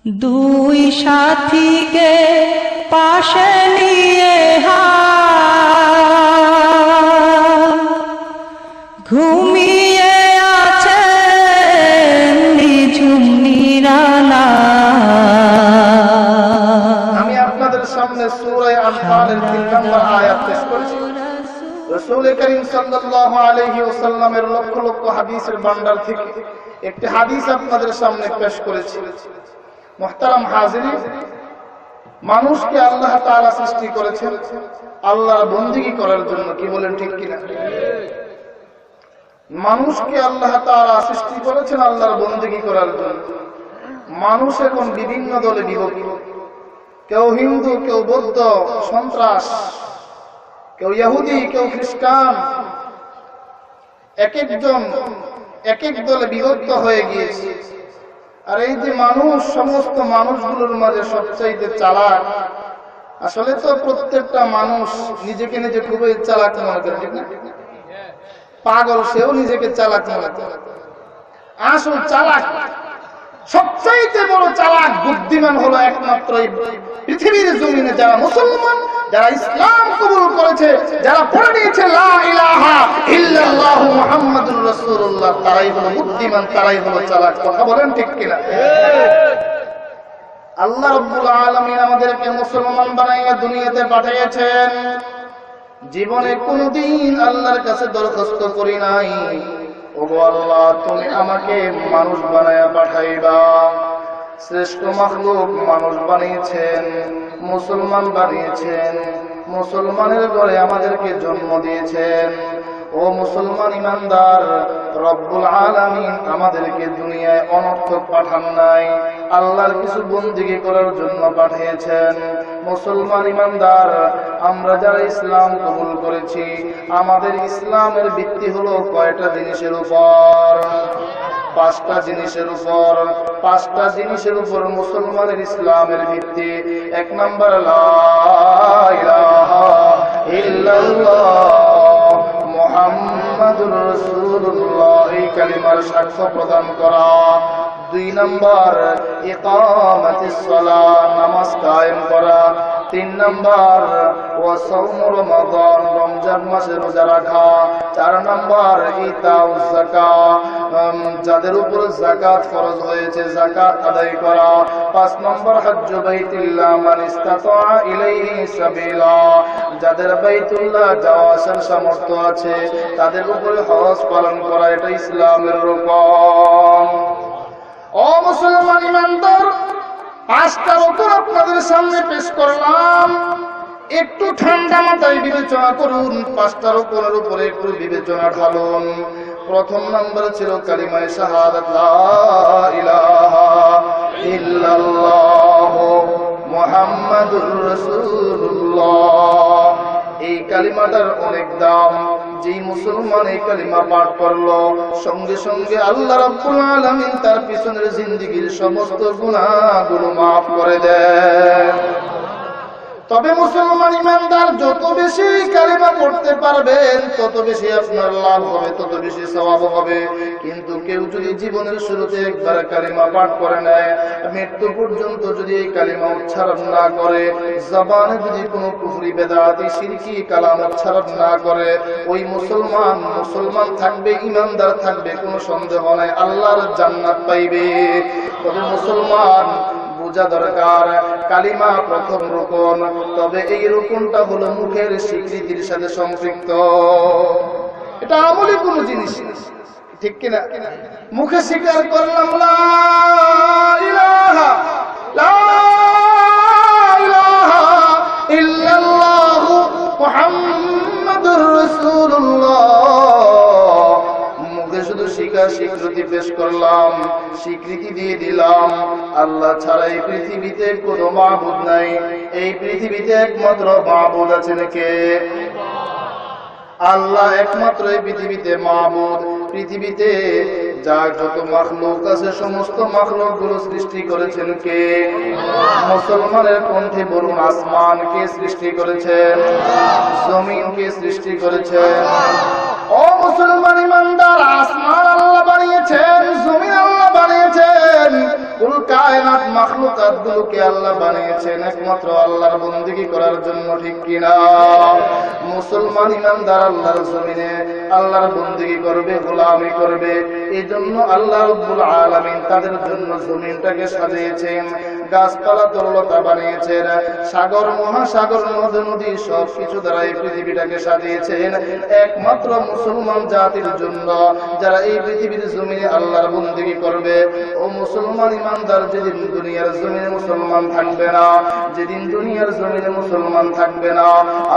দুই সাথীকে পাশে নিয়ে ঘুমিয়ে আছে নিঝুম নিরালা। আমি আপনাদের সামনে সূরা আনফালের 3 নম্বর আয়াত পেশ করেছি। রাসূল করিম সাল্লাল্লাহু আলাইহি ওয়াসাল্লামের লক্ষ লক্ষ হাদিসের ভান্ডার থেকে একটি হাদিস আপনাদের সামনে পেশ করেছি। মুহতারাম হাজিরিন, মানুষকে আল্লাহ তাআলা সৃষ্টি করেছেন আল্লাহর বندگی করার জন্য। কি বলেন, ঠিক কিনা? মানুষকে আল্লাহ তাআলা সৃষ্টি করেছেন আল্লাহর বندگی করার জন্য। মানুষ এখন বিভিন্ন দলে বিভক্ত, কেউ হিন্দু, কেউ বৌদ্ধ, সন্ত্রাস, কেউ ইহুদি, কেউ খ্রিস্টান, এক একজন এক এক দলে বিভক্ত হয়ে গিয়েছে। আর এই যে মানুষ, সমস্ত মানুষগুলোর মাঝে সবচাইতে চালাক, আসলে তো প্রত্যেকটা মানুষ নিজেকে নিজে খুবই চালাক মনে করে, ঠিক না? পাগল সেও নিজেকে চালাক মনে করে। আসল চালাক, সবচাইতে বড় চালাক বুদ্ধিমান হলো একমাত্র পৃথিবীর জমিনে যারা মুসলমান, যারা ইসলাম কবুল করেছে, যারা পড়ে নিয়েছে লা ইলাহা ইল্লাল্লাহু মুহাম্মাদুর রাসূলুল্লাহ, তারাই হলো বুদ্ধিমান, তারাই হলো চালাক। কথা বলেন, ঠিক কিনা? আল্লাহ রাব্বুল আলামিন আমাদেরকে মুসলমান বানাইয়া দুনিয়াতে পাঠিয়েছেন। জীবনে কোনদিন আল্লাহর কাছে দরখাস্ত করি নাই, ওগো আল্লাহ তুমি আমাকে মানুষ বানায়া পাঠাইবা। শ্রেষ্ঠ মাখলুক মানুষ বানিয়েছেন, মুসলমান বানিয়েছেন, মুসলমানের ঘরে আমাদেরকে জন্ম দিয়েছেন। ও মুসলমান ইমানদার, রব্বুল আলামিন আমাদেরকে দুনিয়ায় অনর্থক পাঠান নাই, আল্লাহর কিছু বندگی করার জন্য পাঠিয়েছেন। মুসলমান ইমানদার, আমরা যারা ইসলাম কবুল করেছি, আমাদের ইসলামের ভিত্তি হলো কয়টা জিনিসের উপর? 5টা জিনিসের উপর। 5টা জিনিসের উপর মুসলমানের ইসলামের ভিত্তি। 1 নম্বর লা ইলাহা ইল্লাল্লাহ মুহাম্মাদুর রাসূলুল্লাহ, এই কালিমার সাক্ষ্য প্রদান করা। 2 নম্বর ইকামাতিস সালাহ, নামাজ কায়েম করা। 3 নম্বর ওয়া সাওম রমাদান, রমজান মাসে রোজা রাখা। 4 নম্বর ইতাউজ যাকাত, যাদের উপর যাকাত ফরজ হয়েছে যাকাত আদায় করা। 5 নম্বর হজ্জ বাইতুল্লাহ মান ইসতাতা ইলাইহি সাবিলা, যাদের বাইতুল্লাহ যাওয়া আসার সামর্থ্য আছে তাদের উপরে হজ পালন করা। এটা ইসলামের রূপন। ও মুসলমান ইমানদার, 5টা রূপন আপনাদের সামনে পেশ করলাম। একটু ঠান্ডা মাথায় বিবেচনা করুন, 5টা রূপনের উপরে একটু বিবেচনা ঢালুন। প্রথম নম্বর ছিল কালিমায়ে শাহাদাত, লা ইলাহা ইল্লাল্লাহ মুহাম্মাদুর রাসূলুল্লাহ। এই কালিমাটার অনেক দাম। যেই মুসলমান এই কালিমা পাঠ করলো, সঙ্গে সঙ্গে আল্লাহ রাব্বুল আলামিন তার পিছনের জিন্দেগীর সমস্ত গুনাহগুলো মাফ করে দেন। তবে মুসলমান ইমানদার, যত বেশি কালিমা পড়তে পারবেন তত বেশি আপনার লাভ হবে, তত বেশি সওয়াব হবে। কিন্তু কেউ যদি জীবনের শুরুতে একবার কালিমা পাঠ করে নেয়, মৃত্যু পর্যন্ত যদি এই কালিমা উচ্চারণ না করে, জবানে যদি কোনো কুফরি বেদাতি শিরকি কালাম উচ্চারণ না করে, ওই মুসলমান থাকবে, ইমানদার থাকবে, কোনো সন্দেহ নাই আল্লাহর জান্নাত পাইবে। তবে মুসলমান বোঝা দরকার, কালিমা প্রথম রুকন, তবে এই রুকনটা হলো মুখের স্বীকৃতির সাথে সম্পৃক্ত। এটা আমলি কোনো জিনিস, ঠিক কিনা? মুখে স্বীকার করলাম লা ইলাহা ইল্লাল্লাহু মুহাম্মাদুর রাসূলুল্লাহ, শুধু স্বীকৃতি পেশ করলাম, স্বীকৃতি দিয়ে দিলাম আল্লাহ ছাড়া এই পৃথিবীতে কোনো মাবুদ নাই। এই পৃথিবীতে একমাত্র মাবুদ আছেন কে? আল্লাহ একমাত্র এই পৃথিবীতে মাবুদ। পৃথিবীতে যা যত মাখলুক আছে সমস্ত মাখলুক গুলো সৃষ্টি করেছেন কে? মুসলমানের কণ্ঠে বলুন, আসমান কে সৃষ্টি করেছেন? জমিন কে সৃষ্টি করেছেন? ও মুসলমান ইমানদার, আসমান আল্লাহ বানিয়েছেন, জমিন আল্লাহ বানিয়েছেন, কুল কায়নাত মাখলুকাত গুলোকে আল্লাহ বানিয়েছেন একমাত্র আল্লাহর বন্দেগী করার জন্য, ঠিক কিনা? মুসলমান ইমানদার আল্লাহর জমিনে আল্লাহর বন্দেগী করবে, গোলামি করবে। এই জন্য আল্লাহ রাব্বুল আলামিন তাদের জন্য জমিনটাকে সাজিয়েছেন, গাছপালা তরলতা বানিয়েছেন, সাগর মহাসাগর নদ নদী সবকিছু দ্বারা এই পৃথিবীটাকে সাজিয়েছেন একমাত্র মুসলমান জাতির জন্য, যারা এই পৃথিবীর জমিনে আল্লাহর বন্দেগী করবে। ও মুসলমান ইমানদার, যেদিন দুনিয়ার জমিনে মুসলমান থাকবে না, যেদিন দুনিয়ার জমিনে মুসলমান থাকবে না,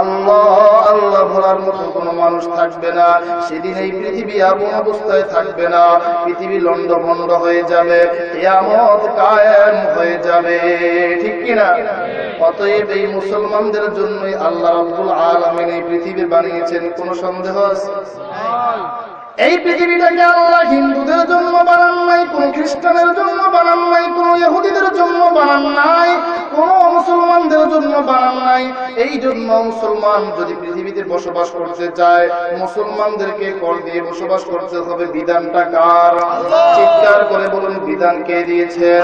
আল্লাহ আল্লাহ বলার মতো কোনো মানুষ থাকবে না, সেদিন এই পৃথিবী আপন অবস্থায় থাকবে না, পৃথিবী লন্ডভন্ড হয়ে যাবে, কিয়ামত কায়েম হয়ে যাবে, ঠিক কিনা? অতএব এই মুসলমানদের জন্যই আল্লাহ রাব্বুল আলামিন এই পৃথিবী বানিয়েছেন, কোনো সন্দেহ আছে? এই পৃথিবীটাকে আল্লাহ হিন্দুদের জন্য বানান নাই, কোন খ্রিস্টানের জন্য বানান নাই, কোন ইহুদিদের জন্য বানান নাই, কোন মুসলমানদের জন্য বানান নাই। এই জন্য মুসলমান যদি পৃথিবীতে বসবাস করতে চায়, মুসলমানদেরকে কর দিয়ে বসবাস করতে হবে। বিধানটা কার? চিৎকার করে বলুন, বিধান কে দিয়েছেন?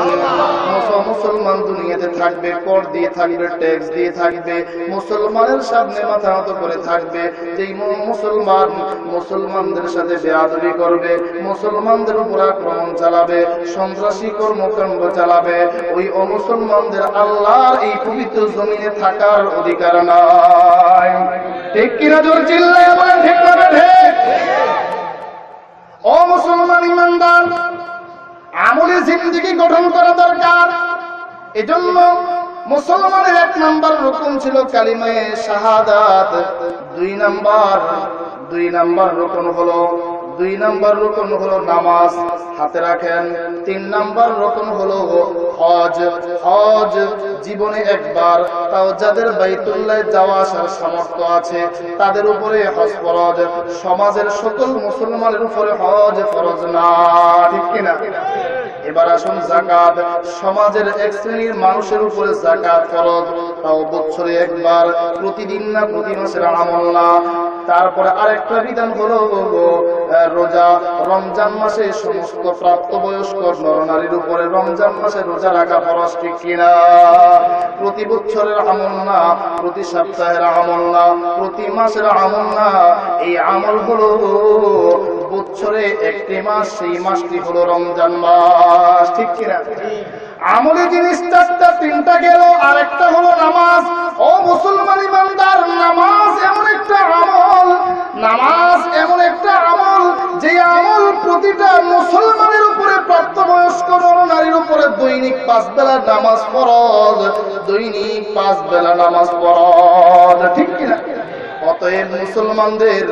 মুসলমান দুনিয়াতে থাকবে, কর দিয়ে থাকবে, ট্যাক্স দিয়ে থাকবে, মুসলমানের সামনে মাথা নত করে থাকবে। যেই মুসলমান মুসলমানদের সাথে বেয়াদবি করবে, মুসলমানদের উপর আক্রমণ চালাবে, সন্ত্রাসী কর্মকাণ্ড চালাবে, ওই অমুসলমানদের আল্লাহর এই পবিত্র জমিনে থাকার অধিকার নাই, ঠিক কিনা? জোর চিল্লায় বলেন ঠিক না ঠিক? ও মুসলমান ইমানদার, আমলি জিন্দেগি গঠন করা দরকার। এজন্য মুসলমানের 1 নম্বর রুকুন ছিল কালিমায়ে শাহাদাত, 2 নম্বর রুকুন হলো নামাজ, হাতে রাখেন। 3 নম্বর রুকুন হলো হজ। হজ জীবনে একবার, তাও যাদের বাইতুল্লাহ যাওয়া আসার সামর্থ্য আছে তাদের উপরে হজ ফরজ, সমাজের সকল মুসলমানের উপরে হজ ফরজ না, ঠিক কিনা? এবার আসুন যাকাত। সমাজের এক শ্রেণীর মানুষের উপরে যাকাত ফরজ, তাও বছরে একবার, প্রতিদিন না, প্রতি মাসের আমল না। তারপরে আরেকটা বিধান হলো রোজা। রমজান মাসে সমস্ত প্রাপ্তবয়স্ক নরনারীর উপরে রমজান মাসে রোজা রাখা ফরজ, ঠিক কিনা? প্রতি বছরের আমল না, প্রতি সপ্তাহের আমল না, প্রতি মাসের আমল না। এই আমল হলো বছরে 1টি মাস, সেই মাসটি হলো রমজান মাস, ঠিক কিনা? আমলি জিনিস 3টা গেল, আরেকটা হলো নামাজ। ও মুসলমান ইমানদার, নামাজ এমন একটা আমল, নামাজ এমন একটা আমল, যে আমল প্রতিটা মুসলমানের উপরে, প্রাপ্তবয়স্ক নরনারীর উপরে দৈনিক 5 বেলা নামাজ ফরজ, দৈনিক 5 বেলা নামাজ ফরজ, ঠিক কিনা? অতএব মুসলমানদের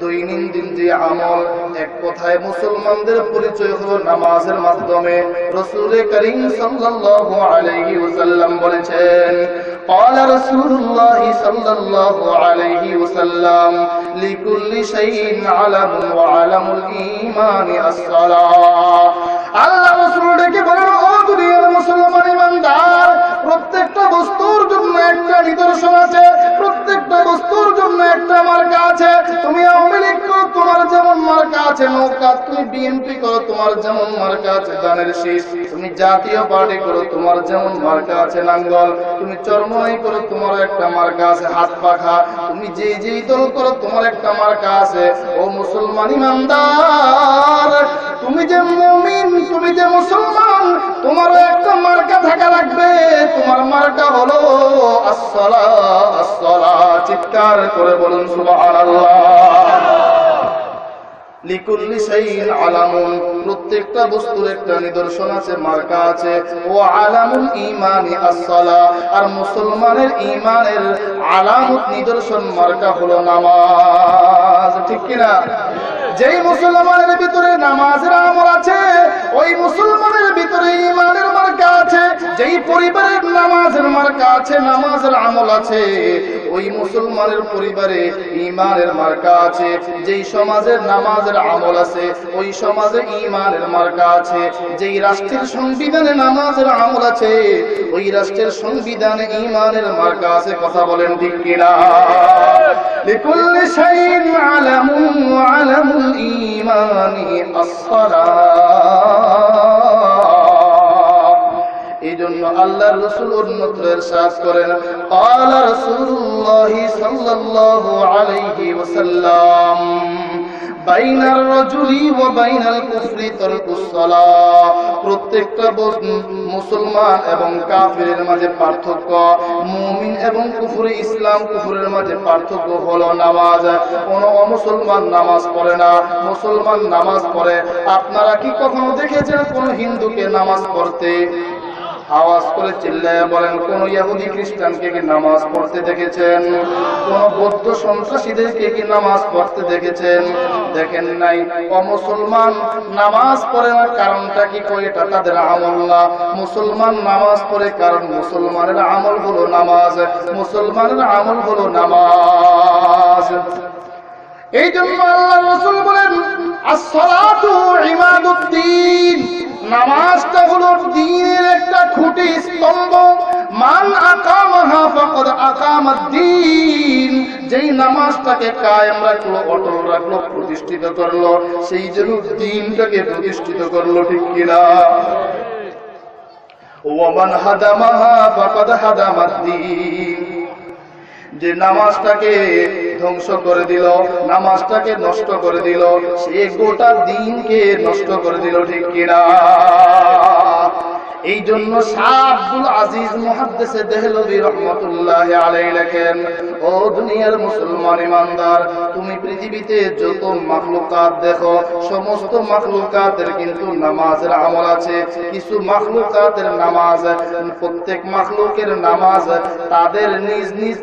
দৈনন্দিন যে আমল, এক কথায় মুসলমানদের পরিচয় হলো নামাজের মাধ্যমে। রাসূল করিম সাল্লাল্লাহু আলাইহি ওয়াসাল্লাম বলেছেন, قال رسول الله صلى الله عليه وسلم لكل شيء علم وعلم الإيمان الصلاة। আল্লাহ রাসূল ডেকে বলেন, ও দুনিয়ার মুসলমান ইমানদার, প্রত্যেকটা বস্তুর জন্য একটা নিদর্শন আছে, প্রত্যেকটা বস্তুর জন্য একটা মার্কা আছে। তুমি আওয়ামী লীগ করো, তোমার যেমন মার্কা আছে নৌকা, তুমি বিএনপি করো, তোমার যেমন মার্কা আছে ধানের শীষ, তুমি জাতীয় পার্টি করো, তোমার যেমন মার্কা আছে নাঙ্গল, তুমি চরমনাই করো, তোমার একটা মার্কা আছে হাত পাখা, তুমি যেই দল করো তোমার একটা মার্কা আছে। ও মুসলমান ইমানদার, তুমি যে মুমিন, তুমি যে মুসলমান, তোমারও একটা মার্কা থাকা লাগবে। তোমার মার্কা হলো আসসালাহ, আসসালাহ। চিৎকার করে বলুন সুবহানাল্লাহ। লিকুল্লি শাইইন আলামুন, প্রত্যেকটা বস্তুর একটা নিদর্শন আছে, মার্কা আছে। ও আলামুল ঈমানি আসসালাহ, আর মুসলমানের ঈমানের আলামত, নিদর্শন, মার্কা হলো নামাজ, ঠিক কিনা? যেই মুসলমানের ভিতরে নামাজের আমল আছে, ওই মুসলমানের ভিতরে ঈমানের মার্কা আছে। যেই পরিবারের নামাজের মার্কা আছে, নামাজের আমল আছে, ওই মুসলমানের পরিবারে ঈমানের মার্কা আছে। যেই সমাজের নামাজের আমল আছে, ওই সমাজে ঈমানের মার্কা আছে। যেই রাষ্ট্রের সংবিধানে নামাজের আমল আছে, ওই রাষ্ট্রের সংবিধানে ঈমানের মার্কা আছে। কথা বলেন ঠিক কিনা? লিকুল্লি শাইইন আলামুন ওয়া আলামুল ঈমানি আসসালাহ। এই জন্য আল্লাহর রাসূল অন্যত্র ইরশাদ করেন, ক্বালা রাসূলুল্লাহ সাল্লাল্লাহু আলাইহি ওয়াসাল্লাম, বাইনার রাজুলি ওয়া বাইনাল কুফরি তারকুস সালাহ। প্রত্যেকটা মুসলমান এবং কাফিরের মাঝে পার্থক্য, মুমিন এবং কুফরে ইসলাম কুফরের মাঝে পার্থক্য হলো নামাজ। কোন মুসলমান নামাজ পড়ে না, মুসলমান নামাজ পড়ে। আপনারা কি কখনো দেখেছেন কোন হিন্দুকে নামাজ পড়তে? আওয়াজ করে চিল্লায় বলেন, কোন ইহুদি খ্রিস্টানকে কি নামাজ পড়তে দেখেছেন? কোন বৌদ্ধ সন্ত্রাসীদেরকে কি নামাজ পড়তে দেখেছেন? দেখেন নাই। অমুসলমান নামাজ পড়ে না, কারণটা কি? এটা তাদের আমল না। মুসলমান নামাজ পড়ে কারণ মুসলমানের আমল হলো নামাজ, মুসলমানের আমল হলো নামাজ। এই জন্য আল্লাহ রাসূল বলেন, as-salatu ইমাদুদ্দিন, নামাজটা হলো দ্বীনের একটা খুঁটি স্তম্ভ। মান আকামাহা ফাকাদ আকামাদ-দ্বীন, যেই নামাজটাকে কায়েম রাখলো, অটল রাখলো, প্রতিষ্ঠিত করলো, সেই জন্য দ্বীনটাকে প্রতিষ্ঠিত করলো। ঠিক কিনা? ওয়া মান হাদামাহা ফাকাদ হাদামাদ-দ্বীন, যে নামাজটাকে ধ্বংস করে দিল, নামাজটাকে নষ্ট করে দিল, সে গোটা দিনকে নষ্ট করে দিল। ঠিক কিনা? এই জন্য শাহ আব্দুল আজিজ মুহাদ্দিসে দেহলভী রাহমাতুল্লাহি আলাইহি লেখেন, ও দুনিয়ার মুসলমান ইমানদার, তুমি পৃথিবীতে যত মাখলুকাত দেখো, সমস্ত মাখলুকাতের কিন্তু নামাজের আমল আছে। কিছু মাখলুকাতের নামাজ, প্রত্যেক মাখলুকের নামাজ তাদের নিজ নিজ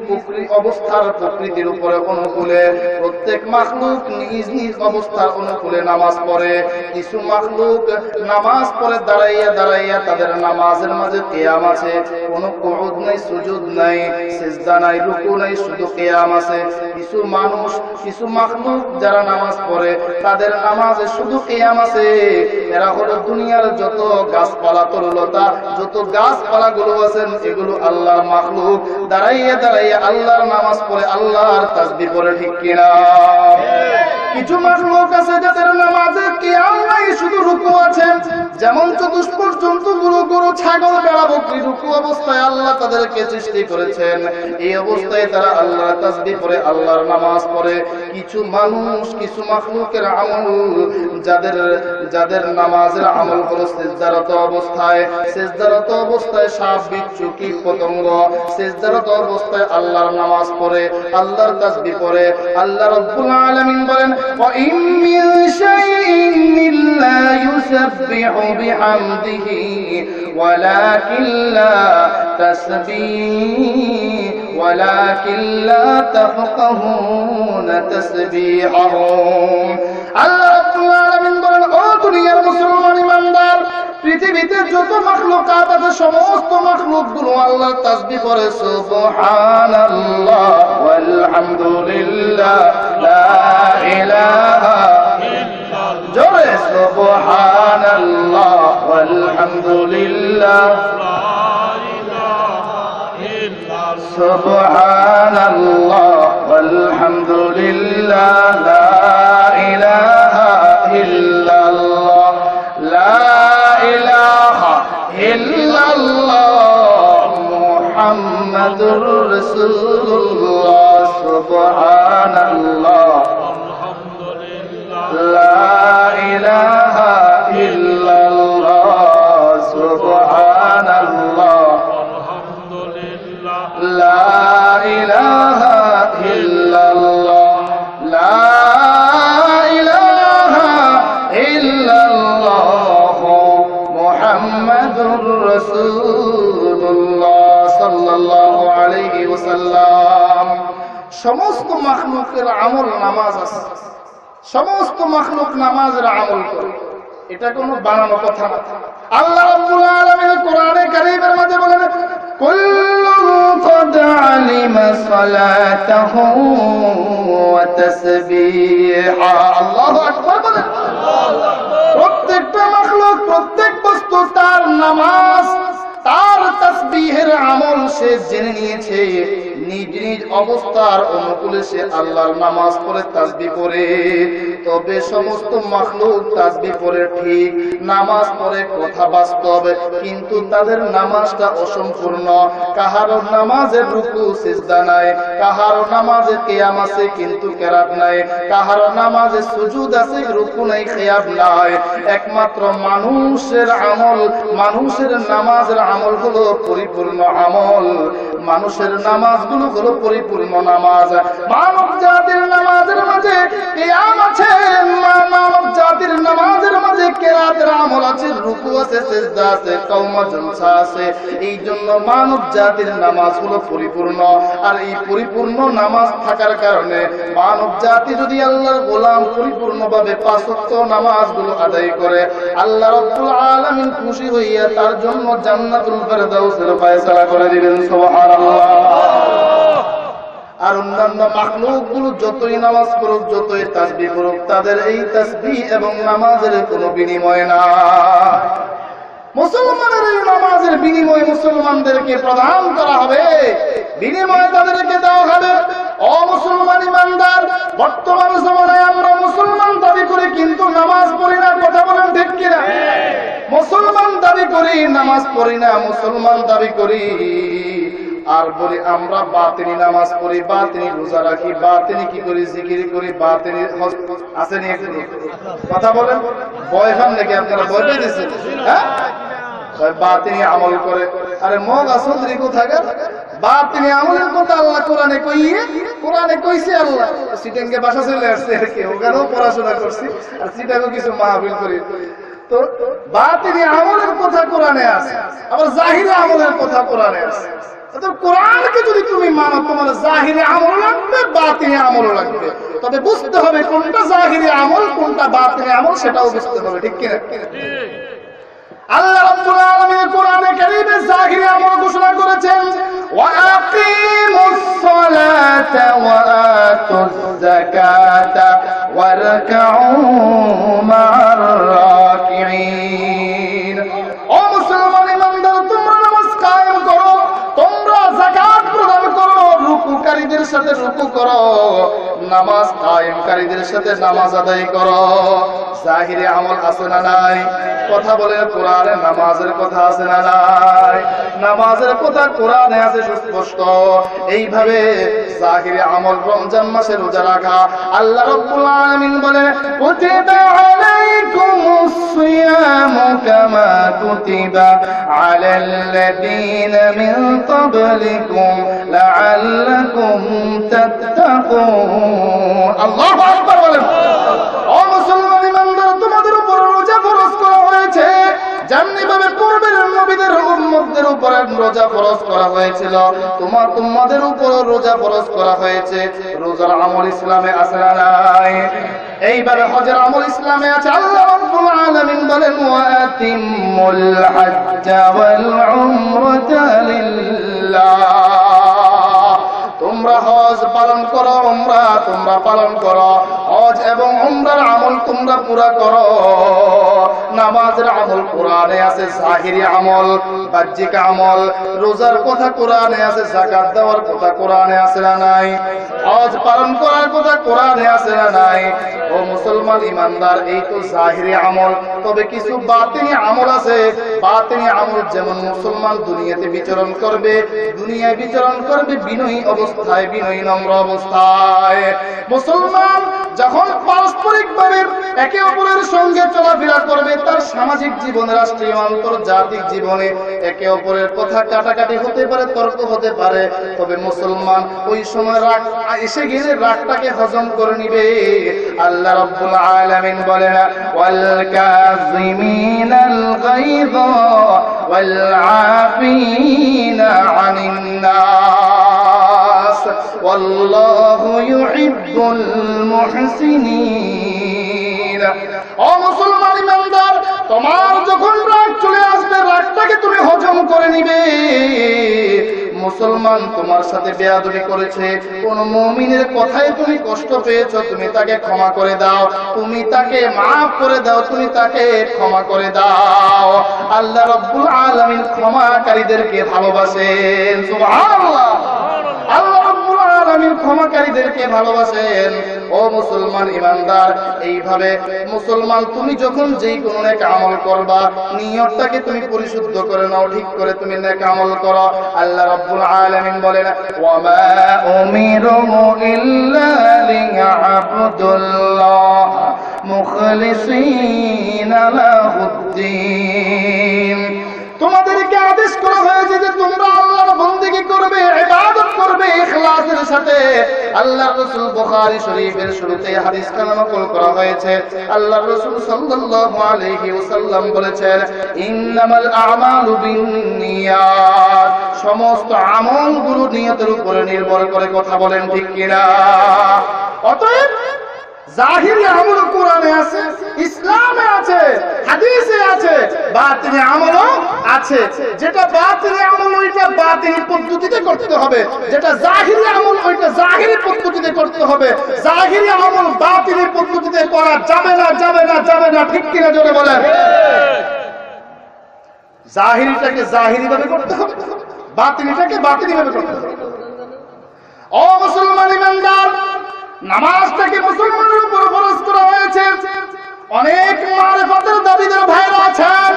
অবস্থার প্রকৃতির উপরে অনুকূলে, প্রত্যেক মাখলুক নিজ নিজ অবস্থার অনুকূলে নামাজ পড়ে। কিছু মাখলুক নামাজ পড়ে দাঁড়াইয়া দাঁড়াইয়া, তাদের নামাজের মাঝে কিয়াম আছে, কোনো কুউদ নাই, সুজুদ নাই, সিজদা নাই, রুকু নাই, শুধু কিয়াম আছে। কিছু মানুষ, কিছু মাখলুক যারা নামাজ পড়ে, তাদের নামাজে শুধু কিয়াম আছে। এরা হলো দুনিয়ার যত গাছপালা, তরুলতা, যত গাছপালা গুলো আছেন, এগুলো আল্লাহর মাখলুক। দাঁড়াইয়া দাঁড়াইয়া আল্লাহর নামাজ পড়ে, আল্লাহর তাসবিহ পড়ে। ঠিক কিনা? কিছু মাখলুক আছে যাদের নামাজে কিয়াম নাই, শুধু রুকু আছে। যেমন চতুষ্পদ জন্তুগুলো, গরু, ছাগল, ভেড়া, বকরি, রুকু অবস্থায় আল্লাহ তাদেরকে সৃষ্টি করেছেন। এই অবস্থায় তারা আল্লাহর তাসবিহ পড়ে, আল্লাহর নামাজ পড়ে। কিছু মানুষ, কিছু মাখলুকের আমল, যাদের নামাজের আমল হলো সিজদারত অবস্থায়, সিজদারত অবস্থায় সাপ, বিচ্ছু, কীট, পতঙ্গ, সিজদারত অবস্থায় আল্লাহর নামাজ পড়ে, আল্লাহর তাসবিহ পড়ে। আল্লাহ রাব্বুল আলামিন বলেন, ওয়া ইন মিন শাইইন ইল্লা ইউসাব্বিহু বিহামদিহি ওয়ালাকিন লা তাফকাহুনা তাসবিহাহুম। আল্লাহ রাব্বুল আলামিন বলেন, ও দুনিয়ার মুসলমান ইমানদার, পৃথিবীতে যত মাখলুকাত আছে, সমস্ত মাখলুকগুলো আল্লাহর তাসবিহ করে। সুবহানাল্লাহ ওয়ালহামদুলিল্লাহ লা ইলাহা ইল্লাল্লাহ, জোরে সুবহানাল্লাহ ওয়ালহামদুলিল্লাহ লা ইলাহা ইল্লাল্লাহ, সুবহানাল্লাহ ওয়ালহামদুলিল্লাহ লা ইলাহা ইল্লাল্লাহ, লা ইলাহা ইল্লাল্লাহ মুহাম্মাদুর রাসূলুল্লাহ, সুবহানাল্লাহ আলহামদুলিল্লাহ লা ইলাহা ইল্লাল্লাহ, সুবহানাল্লাহ আলহামদুলিল্লাহ লা ইলাহা ইল্লাল্লাহ, লা ইলাহা ইল্লাল্লাহ মুহাম্মাদুর রাসূলুল্লাহ সাল্লাল্লাহু আলাইহি ওয়াসাল্লাম। সমস্ত মাখলুকের আমল নামাজ আছে, সমস্ত মাখলুক নামাজের আমল করে। এটা কোনো বানানো কথা না। আল্লাহ রাব্বুল আলামিন কোরআনে কারীমের মধ্যে বলেন, কুল্লুন ক্বাদ আলিমা সালাতাহু ওয়া তাসবিহা। আল্লাহু আকবার বলেন। প্রত্যেকটা মাখলুক, প্রত্যেক বস্তু তার নামাজ, তার তাসবিহের আমল সে জেনে নিয়েছে নিজ নিজ অবস্থার অনুকূলে সে আল্লাহর নামাজ পড়ে তাসবিহ পড়ে, তবে সমস্ত মাখলুক তাসবিহ পড়ে ঠিক, নামাজ পড়ে কথা বাস্তব, কিন্তু তাদের নামাজটা অসম্পূর্ণ। কাহারও নামাজের রুকু সিজদা নাই, কাহারও নামাজে কিয়াম আছে কিন্তু কেরাত নাই, কাহারও নামাজে সুজুদ আছে রুকু নাই কিয়াম নাই। একমাত্র মানুষের আমল, মানুষের নামাজের আমল হলো পরিপূর্ণ আমল, মানুষের নামাজগুলো হলো পরিপূর্ণ নামাজ। মানব জাতির নামাজের মাঝে কিয়াম আছে, মানব জাতির নামাজের মাঝে কেরাতের আমল আছে, রুকু আছে, সিজদা আছে, কওমা জলসা আছে। এই জন্য মানব জাতির নামাজ হলো পরিপূর্ণ। আর এই পরিপূর্ণ নামাজ থাকার কারণে মানব জাতি যদি আল্লাহর গোলাম পরিপূর্ণভাবে পাঁচ ওয়াক্ত নামাজগুলো আদায় করে, আল্লাহ রাব্বুল আলামিন খুশি হইয়া তার জন্য জান্নাতুল ফেরদাউসের ফয়সালা করে দিবেন। সুবহানাল্লাহ। আর অন্যান্য মাখলুকগুলো যতই নামাজ পড়ুক, যতই তাসবিহ পড়ুক, তাদের এই তাসবিহ এবং নামাজের কোনো বিনিময় না। মুসলমানের এই নামাজের বিনিময় মুসলমানদেরকে প্রদান করা হবে, বিনিময় তাদেরকে দেওয়া হবে। ও মুসলমান ইমানদার, বর্তমান জমানায় আমরা মুসলমান দাবি করি কিন্তু নামাজ পড়ি না, কথা বলেন ঠিক কিনা? মুসলমান দাবি করি, নামাজ পড়ি না, মুসলমান দাবি করি, আর বলি আমরা বাতিনি নামাজ পড়ি, বাতিনি রোজা রাখি, বাতিনি কি করি, জিকির করি, বাতিনি আসেনি। কথা বলেন, ভয় খান নাকি আপনারা? ভয় পেয়ে দিচ্ছেন? হ্যাঁ, বাতিনি আমল করে। আরে মগ আসন্দ্রী কোথাকার, বাতিনি আমলের কথা আল্লাহ কোরআনে কইয়ে, কোরআনে কইছে আল্লাহ। সিটাঙ্গে বাসা চলে আসছে আর কি, ওখানেও পড়াশোনা করছি আর সিটাঙ্গে কিছু মাহফিল করি। তো বাতিনি আমলের কথা কোরআনে আছে, আবার জাহিরি আমলের কথা কোরআনে আছে। কোরআনকে যদি তুমি মানো, তোমার জাহিরি আমল লাগবে, বাতিনি আমল লাগবে। তবে বুঝতে হবে কোনটা জাহিরি আমল, কোনটা বাতিনি আমল, সেটাও বুঝতে হবে, ঠিক কিনা? আল্লাহ রাব্বুল আলামিন কোরআনে কারীমে জাহিরি আমল ঘোষণা করেছেন, ওয়া আকিমুস সালাতা ওয়া আতুজ যাকাতা ওয়ারকাউ মা'আর রাকিঈন। ও মুসলমান ইমানদার, তোমরা নামাজ কায়েম করো, তোমরা যাকাত প্রদান করো, রুকুকারীদের সাথে রুকু করো, নামাজ কায়েমকারীদের সাথে নামাজ আদায় করো। জাহিরি আমল আছে না নাই? কথা বলে কোরআনে নামাজের কথা আছে না নাই? নামাজের কথা কোরআনে আছে সুস্পষ্ট। এইভাবে জাহিরি আমল, রমজান মাসে রোজা রাখা, আল্লাহ রাব্বুল আলামিন বলে, কুতিবা আলাইকুমুস সিয়ামু কামা কুতিবা আলাল্লাযীনা মিন ক্বাবলিকুম লাআল্লাকুম তাত্তাকুন। আল্লাহু আকবার বলেন। ও মুসলমান ইমানদার, তোমাদের উপর রোজা ফরজ করা হয়েছে, যেমনি ভাবে পূর্বের নবীদের উম্মতদের উপর রোজা ফরজ করা হয়েছিল, তোমাদের উপর রোজা ফরজ করা হয়েছে। রোজার আমল ইসলামে আছে না নাই? এইবারে হজের আমল ইসলামে আছে। আল্লাহ রাব্বুল আলামিন বলেন, ওয়া আতিমুল হাজ্জা ওয়াল উমরাতা লিল্লাহ। তোমরা হজ পালন করো, উমরা তোমরা পালন করো, হজ এবং উমরার আমল তোমরা পুরা করো। নামাজের আমল কোরআনে আছে, জাহিরি আমল, বাহ্যিক আমল, রোজার কথা কোরআনে আছে, যাকাত দেওয়ার কথা কোরআনে আছে না নাই? হজ পালন করার কথা কোরআনে আছে না নাই? ও মুসলমান ইমানদার, এই তো জাহিরি আমল। তবে কিছু বাতিনি আমল আছে। বাতিনি আমল যেমন মুসলমান দুনিয়াতে বিচরণ করবে, দুনিয়ায় বিচরণ করবে বিনয়ী অবস্থায়, বিনয়ী নম্র অবস্থায়। মুসলমান যখন পারস্পরিক ভাবে একে অপরের সঙ্গে চলাফেরা করবে, তার সামাজিক জীবনে, রাষ্ট্রীয় আন্তর্জাতিক জীবনে একে অপরের কথা কাটাকাটি হতে পারে, তর্ক হতে পারে, তবে মুসলমান ওই সময় রাগ এসে গেলে রাগটাকে হজম করে নিবে। আল্লাহ রাব্বুল আলামিন বলেন, ওয়াল কাযিমিনাল গায়যা ওয়াল আফিনা আনিন নাস ওয়াল্লাহু ইউহিব্বুল মুহসিনিন। ও মুসলমান ইমানদার, তোমার যখন রাগ চলে আসবে, রাগটাকে তুমি হজম করে নিবে। মুসলমান তোমার সাথে বেয়াদবি করেছে, কোন মুমিনের কথায় তুমি কষ্ট পেয়েছো, তুমি তাকে ক্ষমা করে দাও, তুমি তাকে মাফ করে দাও, তুমি তাকে ক্ষমা করে দাও। আল্লাহ রাব্বুল আলামিন ক্ষমাকারীদেরকে ভালোবাসেন। সুবহানাল্লাহ। আল্লাহ রাব্বুল আলামিন ক্ষমাকারীদেরকে ভালোবাসেন। ও মুসলমান ইমানদার, এইভাবে মুসলমান তুমি যখন যেই কোনো নেক আমল করবা, নিয়তটাকে তুমি পরিশুদ্ধ করে নাও, ঠিক করে তুমি নেক আমল করো। আল্লাহ রাব্বুল আলামিন বলেন, ওয়া মা উমিরু ইল্লা লিয়াবুদুল্লাহ মুখলিসিনা লাহুদ্দিন। তোমাদেরকে আদেশ করা হয়েছে যে তোমরা আল্লাহর বন্দেগী করবে, ইবাদত করবে ইখলাসের সাথে। আল্লাহর রাসূল বুখারী শরীফের শুরুতে হাদিসটা নকল করা হয়েছে। আল্লাহর রাসূল সাল্লাল্লাহু আলাইহি ওয়াসাল্লাম বলেছেন, ইন্নামাল আ'মালু বিন্নিয়াত। সমস্ত আমলগুলো নিয়তের উপরে নির্ভর করে। কথা বলেন ঠিক কিনা? অতএব জাহিরি আমল কোরআনে আছে, ইসলামে আছে, হাদিসে আছে, বাতিনি আমলও আছে। যেটা বাতিনি আমল ওইটা বাতিনি পদ্ধতিতে করতে হবে, যেটা জাহিরি আমল ওইটা জাহিরি পদ্ধতিতে করতে হবে। জাহিরি আমল বাতিনি পদ্ধতিতে করা যাবে না, যাবে না, যাবে না। ঠিক কিনা জোরে বলেন? জাহিরিটাকে জাহিরি ভাবে করতে হবে, বাতিনিটাকে বাতিনি ভাবে করতে হবে। ও মুসলমান ইমানদার, নামাজটাকে মুসলমানের উপর ফরজ করা হয়েছে। অনেক মারিফাতের দাবিদার ভাইরা আছেন,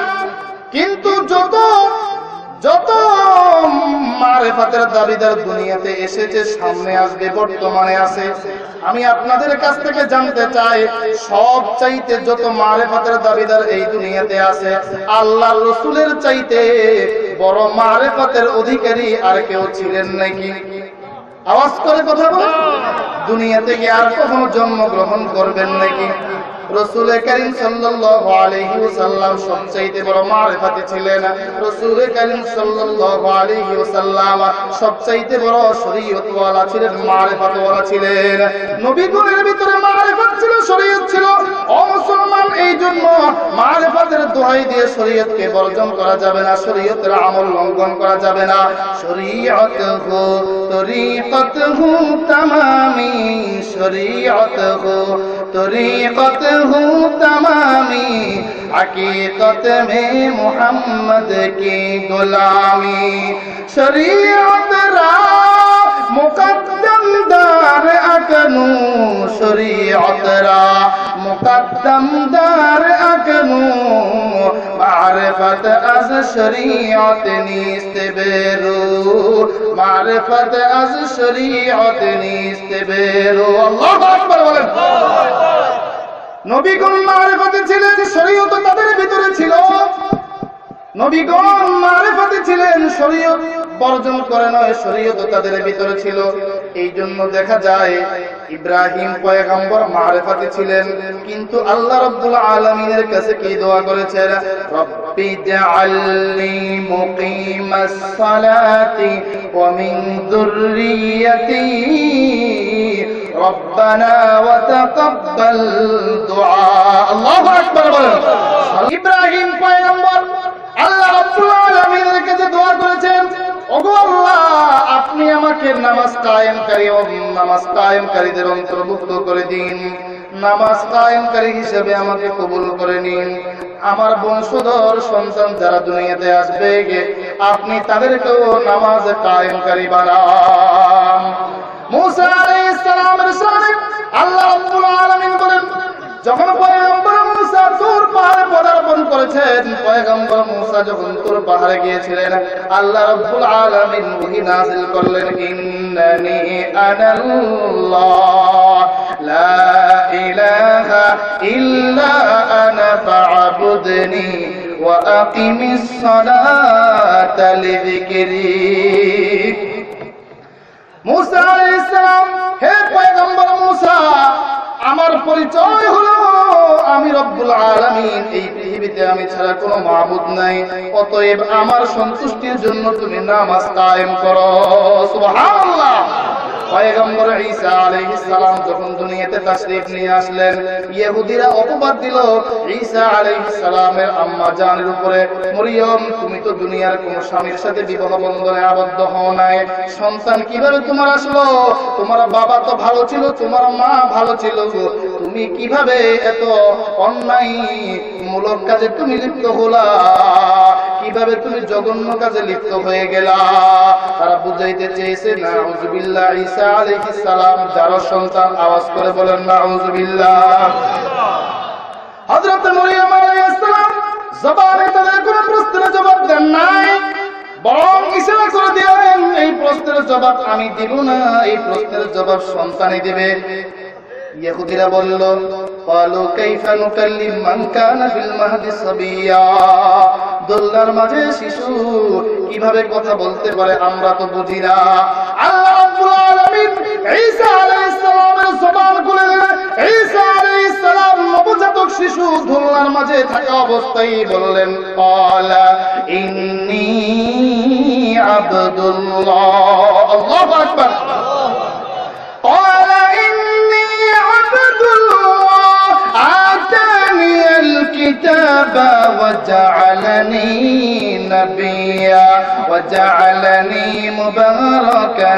কিন্তু যত মারিফাতের দাবিদার দুনিয়াতে এসেছে, সামনে আসবে, বর্তমানে আছে, আমি আপনাদের কাছ থেকে জানতে চাই, সব চাইতে যত মারিফাতের দাবিদার এই দুনিয়াতে আছে, আল্লাহর রাসূলের চাইতে বড় মারিফাতের অধিকারী আর কেউ ছিলেন নাকি? আওয়াজ করে কথা বল। দুনিয়াতে কি আর কখনো জন্মগ্রহণ করবেন নাকি? রাসূল কারীম সাল্লাল্লাহু আলাইহি ওয়াসাল্লাম সবচেয়ে বড় মারিফাতি ছিলেন। রাসূল কারীম সাল্লাল্লাহু আলাইহি ওয়াসাল্লাম সবচেয়ে বড় শরীয়তওয়ালা ছিলেন, মারিফাতওয়ালা ছিলেন। নবীগণের ভিতরে মারিফাত ছিল, শরীয়ত ছিল। ও মুসলমান, এই জন্য মারিফাতের দোহাই দিয়ে শরীয়তকে বর্জন করা যাবে না, শরীয়তের আমল লঙ্ঘন করা যাবে না। শরীয়তহু তরিকতহু তামামি, শরীয়তহু তরিকতহু तमामी, हकीकत में मोहम्मद की गुलामी। शरीयत रा मुकद्दम दार अकनू, शरीयत रा मुकद्दम दार अकनू, मारिफत अज शरीयत नीस्त बेरू, मारिफत अज शरीयत नीस्त बेरू। अल्लाहु আকবার বলেন। নবীগণ মারিফাতে ছিলেন, শরীয়ত তাদের ভিতরে ছিল। নবীগণ মারিফাতে ছিলেন, শরীয়ত বর্জন করে নয়, শরীয়ত তাদের ভিতরে ছিল। এই জন্য দেখা যায় ইব্রাহিম পয়গম্বর মারিফাতে ছিলেন, কিন্তু আল্লাহ রাব্বুল আলামিনের কাছে কি দোয়া করেছেন? রব্বি জাআলনি মুকিমাস সালাতি ওয়া মিন যুররিয়্যাতি রব্বানা ওয়া তাকাব্বাল দুআ। আল্লাহু আকবার বলেন। ইব্রাহিম পয়গম্বর আল্লাহ রাব্বুল আলামিনের কাছে দোয়া করেছেন, ওগো আল্লাহ, আপনি আমাকে নামাজ কায়েমকারী ও নামাজ কায়েমকারীদের অন্তর্ভুক্ত করে দিন, নামাজ কায়েমকারী হিসেবে আমাকে কবুল করে নিন। আমার বংশধর সন্তান যারা দুনিয়াতে আসবে, আপনি তাদেরকেও নামাজ কায়েমকারী বানান। মুসা আলাইহিস সালামের সামনে আল্লাহ রাব্বুল আলামিন বলেন, যখন পয়গম্বর মুসা তুর পাহাড়ে পদার্পণ করেছেন, পয়গম্বর মুসা যখন তুর পাহাড়ে গিয়েছিলেন, আল্লাহ রাব্বুল আলামিন ওহী নাযিল করলেন, ইন্নানি আনাল্লাহ লা ইলাহা ইল্লা আনা ফা'বুদনি ওয়া আকিমিস সালাতা লিযিকরি। মুসা আলাইহিস সালাম, হে পয়গম্বর মুসা, আমার পরিচয় হলো আমি রব্বুল আলামিন, এই পৃথিবীতে আমি ছাড়া কোনো মাবুদ নাই, অতএব আমার সন্তুষ্টির জন্য তুমি নামাজ কায়েম করো। সুবহানাল্লাহ। পয়গম্বর ঈসা আলাইহিস সালাম যখন দুনিয়াতে তাশরীফ নিয়ে আসলেন, ইহুদিরা অপবাদ দিল ঈসা আলাইহিস সালামের আম্মা জানের উপরে, মরিয়ম তুমি তো দুনিয়ার কোন স্বামীর সাথে বিবাহ বন্ধনে আবদ্ধ হও নাই, সন্তান কিভাবে তোমার আসলো? তোমার বাবা তো ভালো ছিল, তোমার মা ভালো ছিল, তুমি কিভাবে এত অন্যায় মূলক কাজে তুমি লিপ্ত হলা? কিভাবে তুমি জঘন্য কাজে লিপ্ত হয়ে গেলা? তারা বুঝাইতে চেয়েছে নাউযুবিল্লাহ, ঈসা আলাইহিস সালাম যার সন্তান। আওয়াজ করে বলেন নাউযুবিল্লাহ। হযরত মরিয়ম আলাইহিস সালাম জবানে তাদের কোনো প্রশ্নের জবাব দেন নাই, বরং ইশারা করে দিলেন এই প্রশ্নের জবাব আমি দিব না, এই প্রশ্নের জবাব সন্তানই দিবে। ইহুদিরা বলল ক্বালু কাইফা নুকাল্লিম মান কানা ফিল মাহদি সাবিয়্যা, দোলনার মাঝে শিশু কিভাবে কথা বলতে পারে আমরা তো বুঝি না। আল্লাহ রাব্বুল আলামিন ঈসা আলাইহিস সালামের জবান খুলে দিলেন। ঈসা আলাইহিস সালাম নবজাতক শিশু দোলনার মাঝে থাকা অবস্থায় বললেন ক্বালা ইন্নী আবদুল্লাহ। আল্লাহু আকবার। ক্বালা ইন্নী আবদুল্লাহ আতানি الكتاب وجعلني نبيا وجعلني مباركا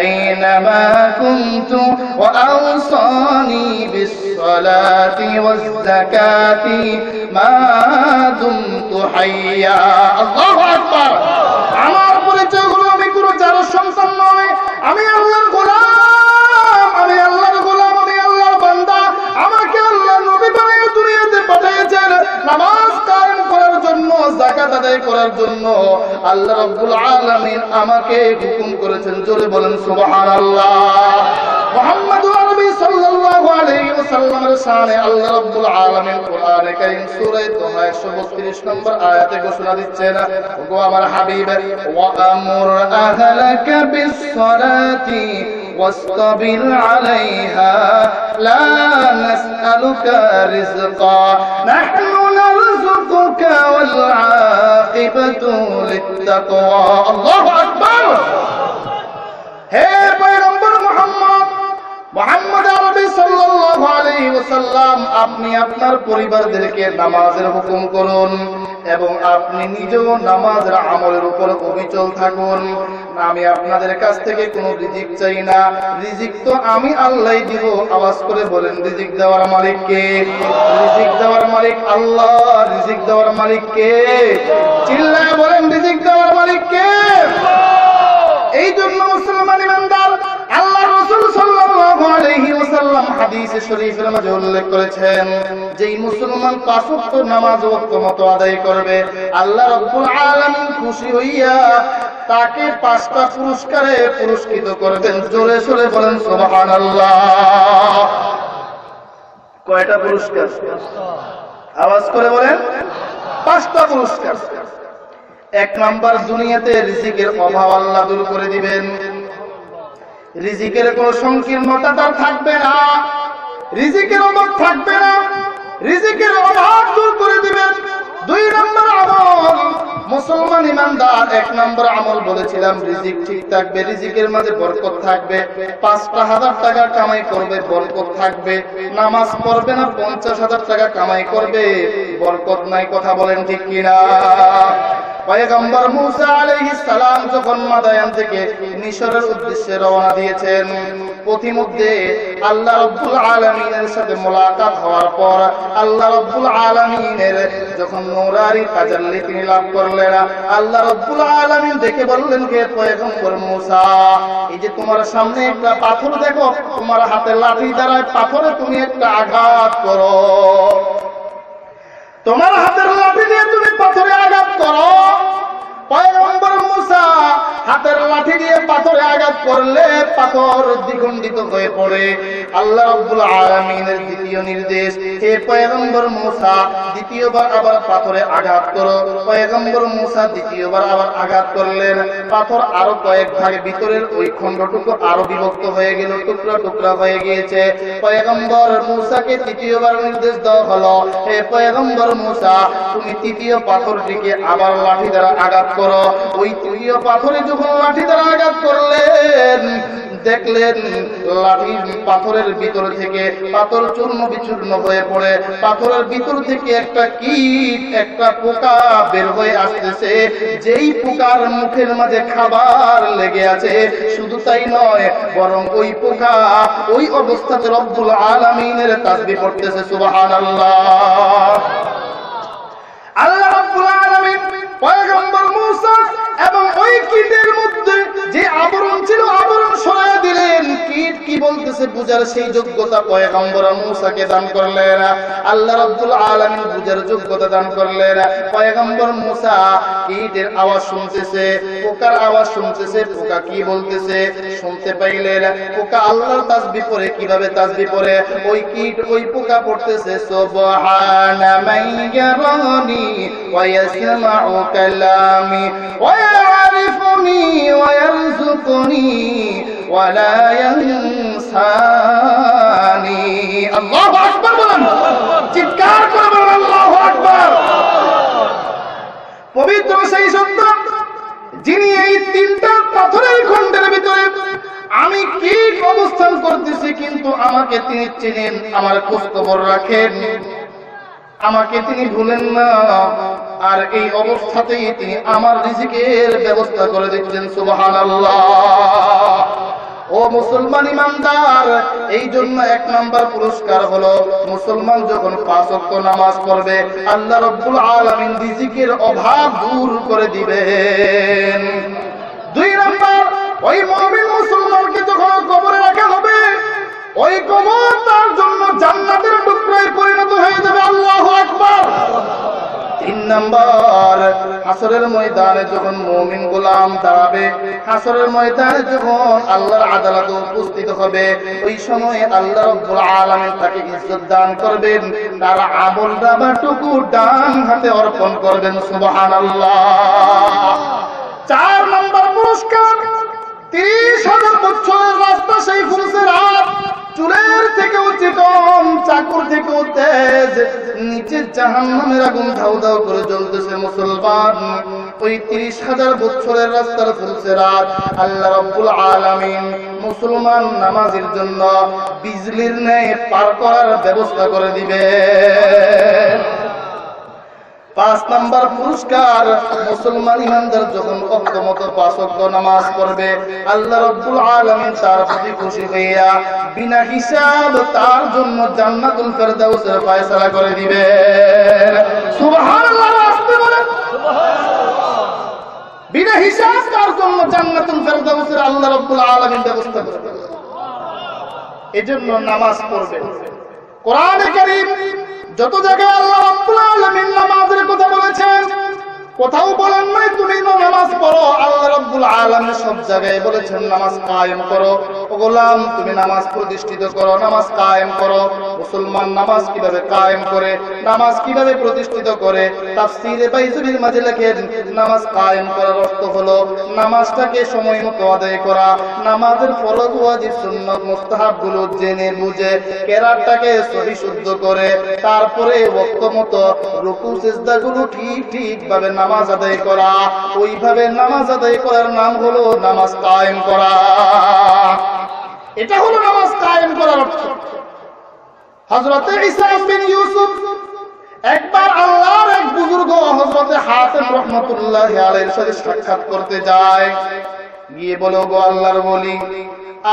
أينما كنت وأوصاني بالصلاة والزكاة ما دمت حيا। الله أكبر। আমার পরিচয় হলো আমি কোনো যার সন্তান নয়, আমি আল্লাহর গোলাম, আমি আল্লাহর গোলাম, আমি আল্লাহর বান্দা। আমাকে আল্লাহ নবী বানিয়ে দুনিয়াতে পাঠিয়েছেন নামাজ কায়েম করার জন্য, যাকাত আদায় করার জন্য। আল্লাহ রাব্বুল আলামিন আমাকে হুকুম করেছেন। জোরে বলেন সুবহানাল্লাহ। মুহাম্মদুর আরবি সাল্লাল্লাহু আলাইহি ওয়াসাল্লামের শানে আল্লাহ রাব্বুল আলামিন কোরআনে কারীম সূরা তোহা 132 নম্বর আয়াতে ঘোষণা দিচ্ছেন, ওগো আমার হাবিব, ওয়া আমুর আহলাকা বিস-সালাতি ওয়াসতাবির আলাইহা লা নাসআলুকা রিজকা নাহনু নারযুকুকা ওয়াল আকিবাতু লিত-তাকওয়া। আল্লাহু আকবার। হে পয়গম্বর মুহাম্মদ আরবি সাল্লাল্লাহু আলাইহি ওয়াসাল্লাম, আপনি আপনার পরিবারদেরকে নামাজের হুকুম করুন এবং আপনি নিজেও নামাজের আমলের উপর অবিচল থাকুন। আমি আপনাদের কাছ থেকে কোনো রিজিক চাই না, রিজিক তো আমি আল্লাহই দিব। আওয়াজ করে বলেন রিজিক দেওয়ার মালিক কে? রিজিক দেওয়ার মালিক আল্লাহ। রিজিক দেওয়ার মালিক কে? চিল্লায় বলেন রিজিক দেওয়ার মালিক কে? এই জন্য মুসলমান ইমানদার আল্লাহ রাসূল সাল্লাল্লাহু আলাইহি ওয়াসাল্লাম হাদিসে শরীফের মাঝে উল্লেখ করেছেন, যেই মুসলমান পাঁচ ওয়াক্ত নামাজ ওয়াক্ত মতো আদায় করবে, আল্লাহ রাব্বুল আলামিন খুশি হইয়া তাকে 5টা পুরস্কারে পুরস্কৃত করবেন। জোরে জোরে বলেন সুবহানাল্লাহ। কয়টা পুরস্কার? আওয়াজ করে বলেন 5টা পুরস্কার। 1 নাম্বার, দুনিয়াতে রিজিকের অভাব আল্লাহ দূর করে দিবেন। রিজিকের কোনো সংকীর্ণতা তার থাকবে না, রিজিকের অভাব থাকবে না, রিজিকের অভাব দূর করে দিবেন। 2 নম্বর আমল, মুসলমান ইমানদার 1 নম্বর আমল বলেছিলাম রিজিক ঠিক থাকবে, রিজিকের মাঝে বরকত থাকবে। 5,000 টাকা কামাই করবে, বরকত থাকবে। নামাজ পড়বে না, 50,000 টাকা কামাই করবে, বরকত নাই। কথা বলেন ঠিক কিনা? পয়গম্বর মূসা আলাইহিস সালাম যখন মাদায়ান থেকে মিশরের উদ্দেশ্যে রওনা দিয়েছেন, পথিমধ্যে আল্লাহ রাব্বুল আলামিনের সাথে মোলাকাত হওয়ার পর আল্লাহ রাব্বুল আলামিনের যখন নূরানি তাজাল্লি তিনি লাভ করলেন, আল্লাহ রাব্বুল আলামিন দেখে বললেন, কে পয়গম্বর মূসা, এই যে তোমার সামনে একটা পাথর দেখো, তোমার হাতে লাঠি দ্বারা পাথরে তুমি একটা আঘাত করো। তোমার হাতের লাঠি দিয়ে তুমি পাথরে আঘাত করো। পয়গম্বর মূসা হাতের লাঠি দিয়ে পাথরে আঘাত করলে পাথর দ্বিখণ্ডিত হয়ে পড়ে। আল্লাহ রাব্বুল আলামিনের দ্বিতীয় নির্দেশ, হে পয়গম্বর মূসা, দ্বিতীয়বার আবার পাথরে আঘাত করো। পয়গম্বর মূসা দ্বিতীয়বার আবার আঘাত করলেন। পাথর আরো কয়েক ভাগে, ভিতরের ওই খণ্ডটুকু আরো বিভক্ত হয়ে গেল, টুকরা টুকরা হয়ে গিয়েছে। পয়গম্বর মূসাকে তৃতীয়বার নির্দেশ দেওয়া হলো, হে পয়গম্বর মূসা, তুমি তৃতীয় পাথরটিকে আবার লাঠি দ্বারা আঘাত করো। ওই তৃতীয় পাথরে যখন লাঠি দ্বারা আঘাত করলেন, দেখলেন লাঠি পাথরের ভিতর থেকে পাথর চূর্ণ বিচূর্ণ হয়ে পড়ে, পাথরের ভিতর থেকে একটা কীট, একটা পোকা বের হয়ে আসতেছে। যেই পোকার মুখের মাঝে খাবার লেগে আছে, শুধু তাই নয়, বরং ওই পোকা ওই অবস্থাতে রব্বুল আলামিনের তাসবিহ পড়তেছে। সুবহানাল্লাহ। আল্লাহ রাব্বুল আলামিন পয়গম্বর মূসা এবং ওই কীটের মধ্যে যে আবরণ ছিল, আবরণ সরাইয়া দিলেন। কীট কি বলতেছে বুঝার সেই যোগ্যতা পয়গম্বর মূসাকে দান করলেন। আল্লাহ রাব্বুল আলামিন বুঝার যোগ্যতা দান করলেন। পয়গম্বর মূসা কীটের আওয়াজ শুনতেছে, পোকার আওয়াজ শুনতেছে, পোকা কি বলতেছে শুনতে পাইলেন। পোকা আল্লাহর তাসবিহ পড়ে। কিভাবে তাসবিহ পড়ে? ওই কীট, ওই পোকা পড়তেছে সুবহানা মান ইয়ারানি ওয়া ইয়াসমাউ কালামি ওয়া ইয়ারিফুনি ওয়া ইয়ারযুকুনি ওয়া লা ইয়ানসানি। আল্লাহু আকবার বলেন, চিৎকার করে বলেন আল্লাহু আকবার। পবিত্র সেই সত্য যিনি এই তিনটা পাথরের খণ্ডের ভিতরে আমি কীট অবস্থান করতেছি, কিন্তু আমাকে তিনি চেনেন, আমার খোঁজ খবর রাখেন, আমাকে তিনি ভুলেন না। আর এই অবস্থাতেই তিনি আমার রিজিকের ব্যবস্থা করে দিচ্ছেন। সুবহানাল্লাহ। ও মুসলমান ইমানদার, এই জন্য 1 নাম্বার পুরস্কার হলো মুসলমান যখন 5 ওয়াক্ত নামাজ পড়বে, আল্লাহ রাব্বুল আলামিন রিজিকের অভাব দূর করে দিবেন। 2 নাম্বার, ওই মুমিন মুসলমানকে যখন কবরে রাখা হবে, ওই কবর তার জন্য জান্নাতের টুকরায় পরিণত হয়ে যাবে। আল্লাহু আকবার। 3 নাম্বার, হাসরের ময়দানে যখন মুমিন গোলাম দাঁড়াবে, হাসরের ময়দানে যখন আল্লাহর আদালতে উপস্থিত হবে, ওই সময় আল্লাহ রাব্বুল আলামিন তাকে ইজ্জত দান করবেন। তার আমলনামাটুকু ডান হাতে অর্পণ করবেন। সুবহানাল্লাহ। 4 নাম্বার পুরস্কার, 30,000 বছরের রাস্তা সেই ফুলসিরাত, চুলের থেকেও চিকন, চাকুর থেকেও তেজ, নিচে জাহান্নামের আগুন ধাউ ধাউ করে জ্বলতেছে। মুসলমান, ওই 30,000 বছরের রাস্তার ফুলসিরাত আল্লাহ রাব্বুল আলামিন মুসলমান নামাজের জন্য বিজলির ন্যায় পার করার ব্যবস্থা করে দিবে। 5 নাম্বার পুরস্কার, মুসলমান ইমানদার যখন অক্ষমত 5 ওয়াক্ত নামাজ পড়বে, আল্লাহ রাব্বুল আলামিন তার প্রতি খুশি হইয়া বিনা হিসাব তার জন্য জান্নাতুল ফেরদাউসের ফয়সালা করে দিবেন। সুবহানাল্লাহ। আসতে বলেন সুবহানাল্লাহ। বিনা হিসাব তার জন্য জান্নাতুল ফেরদাউসের আল্লাহ রাব্বুল আলামিন ব্যবস্থা করে দিবেন। এজন্য নামাজ পড়বেন। কোরআনে কারীম যত জায়গায় আল্লাহ রাব্বুল আলামিন নামাজের কথা বলেছেন, কোথাও বলেন নাই তুমি নামাজ পড়ো। আল্লাহ রাব্বুল আলামিন সব জায়গায় বলেছেন নামাজ কায়েম করো। ও গোলাম, তুমি নামাজ প্রতিষ্ঠিত করো, নামাজ কায়েম করো। মুসলমান নামাজ কিভাবে কায়েম করে, নামাজ কিভাবে প্রতিষ্ঠিত করে, তাফসীরে বাইজুরীর মাঝে লেখেন নামাজ কায়েম করার অর্থ হলো নামাজটাকে সময় মতো আদায় করা, নামাজের ফরজ ওয়াজিব সুন্নাত মুস্তাহাব গুলো জেনে বুঝে কেরাতটাকে সহি শুদ্ধ করে তারপরে ওয়াক্ত মতো রুকু সিজদা গুলো ঠিক ভাবে নামাজ আদায় করা। ওইভাবে নামাজ আদায় করার নাম হলো নামাজ কায়েম করা। এটা হলো নামাজ কায়েম করার অর্থ। হযরত ঈসা বিন ইউসুফ একবার আল্লাহর এক বুজুর্গ হযরত হাতিম রাহমাতুল্লাহি আলাইহির সাথে সাক্ষাৎ করতে যায়। গিয়ে বলে, গো আল্লাহর ওলি,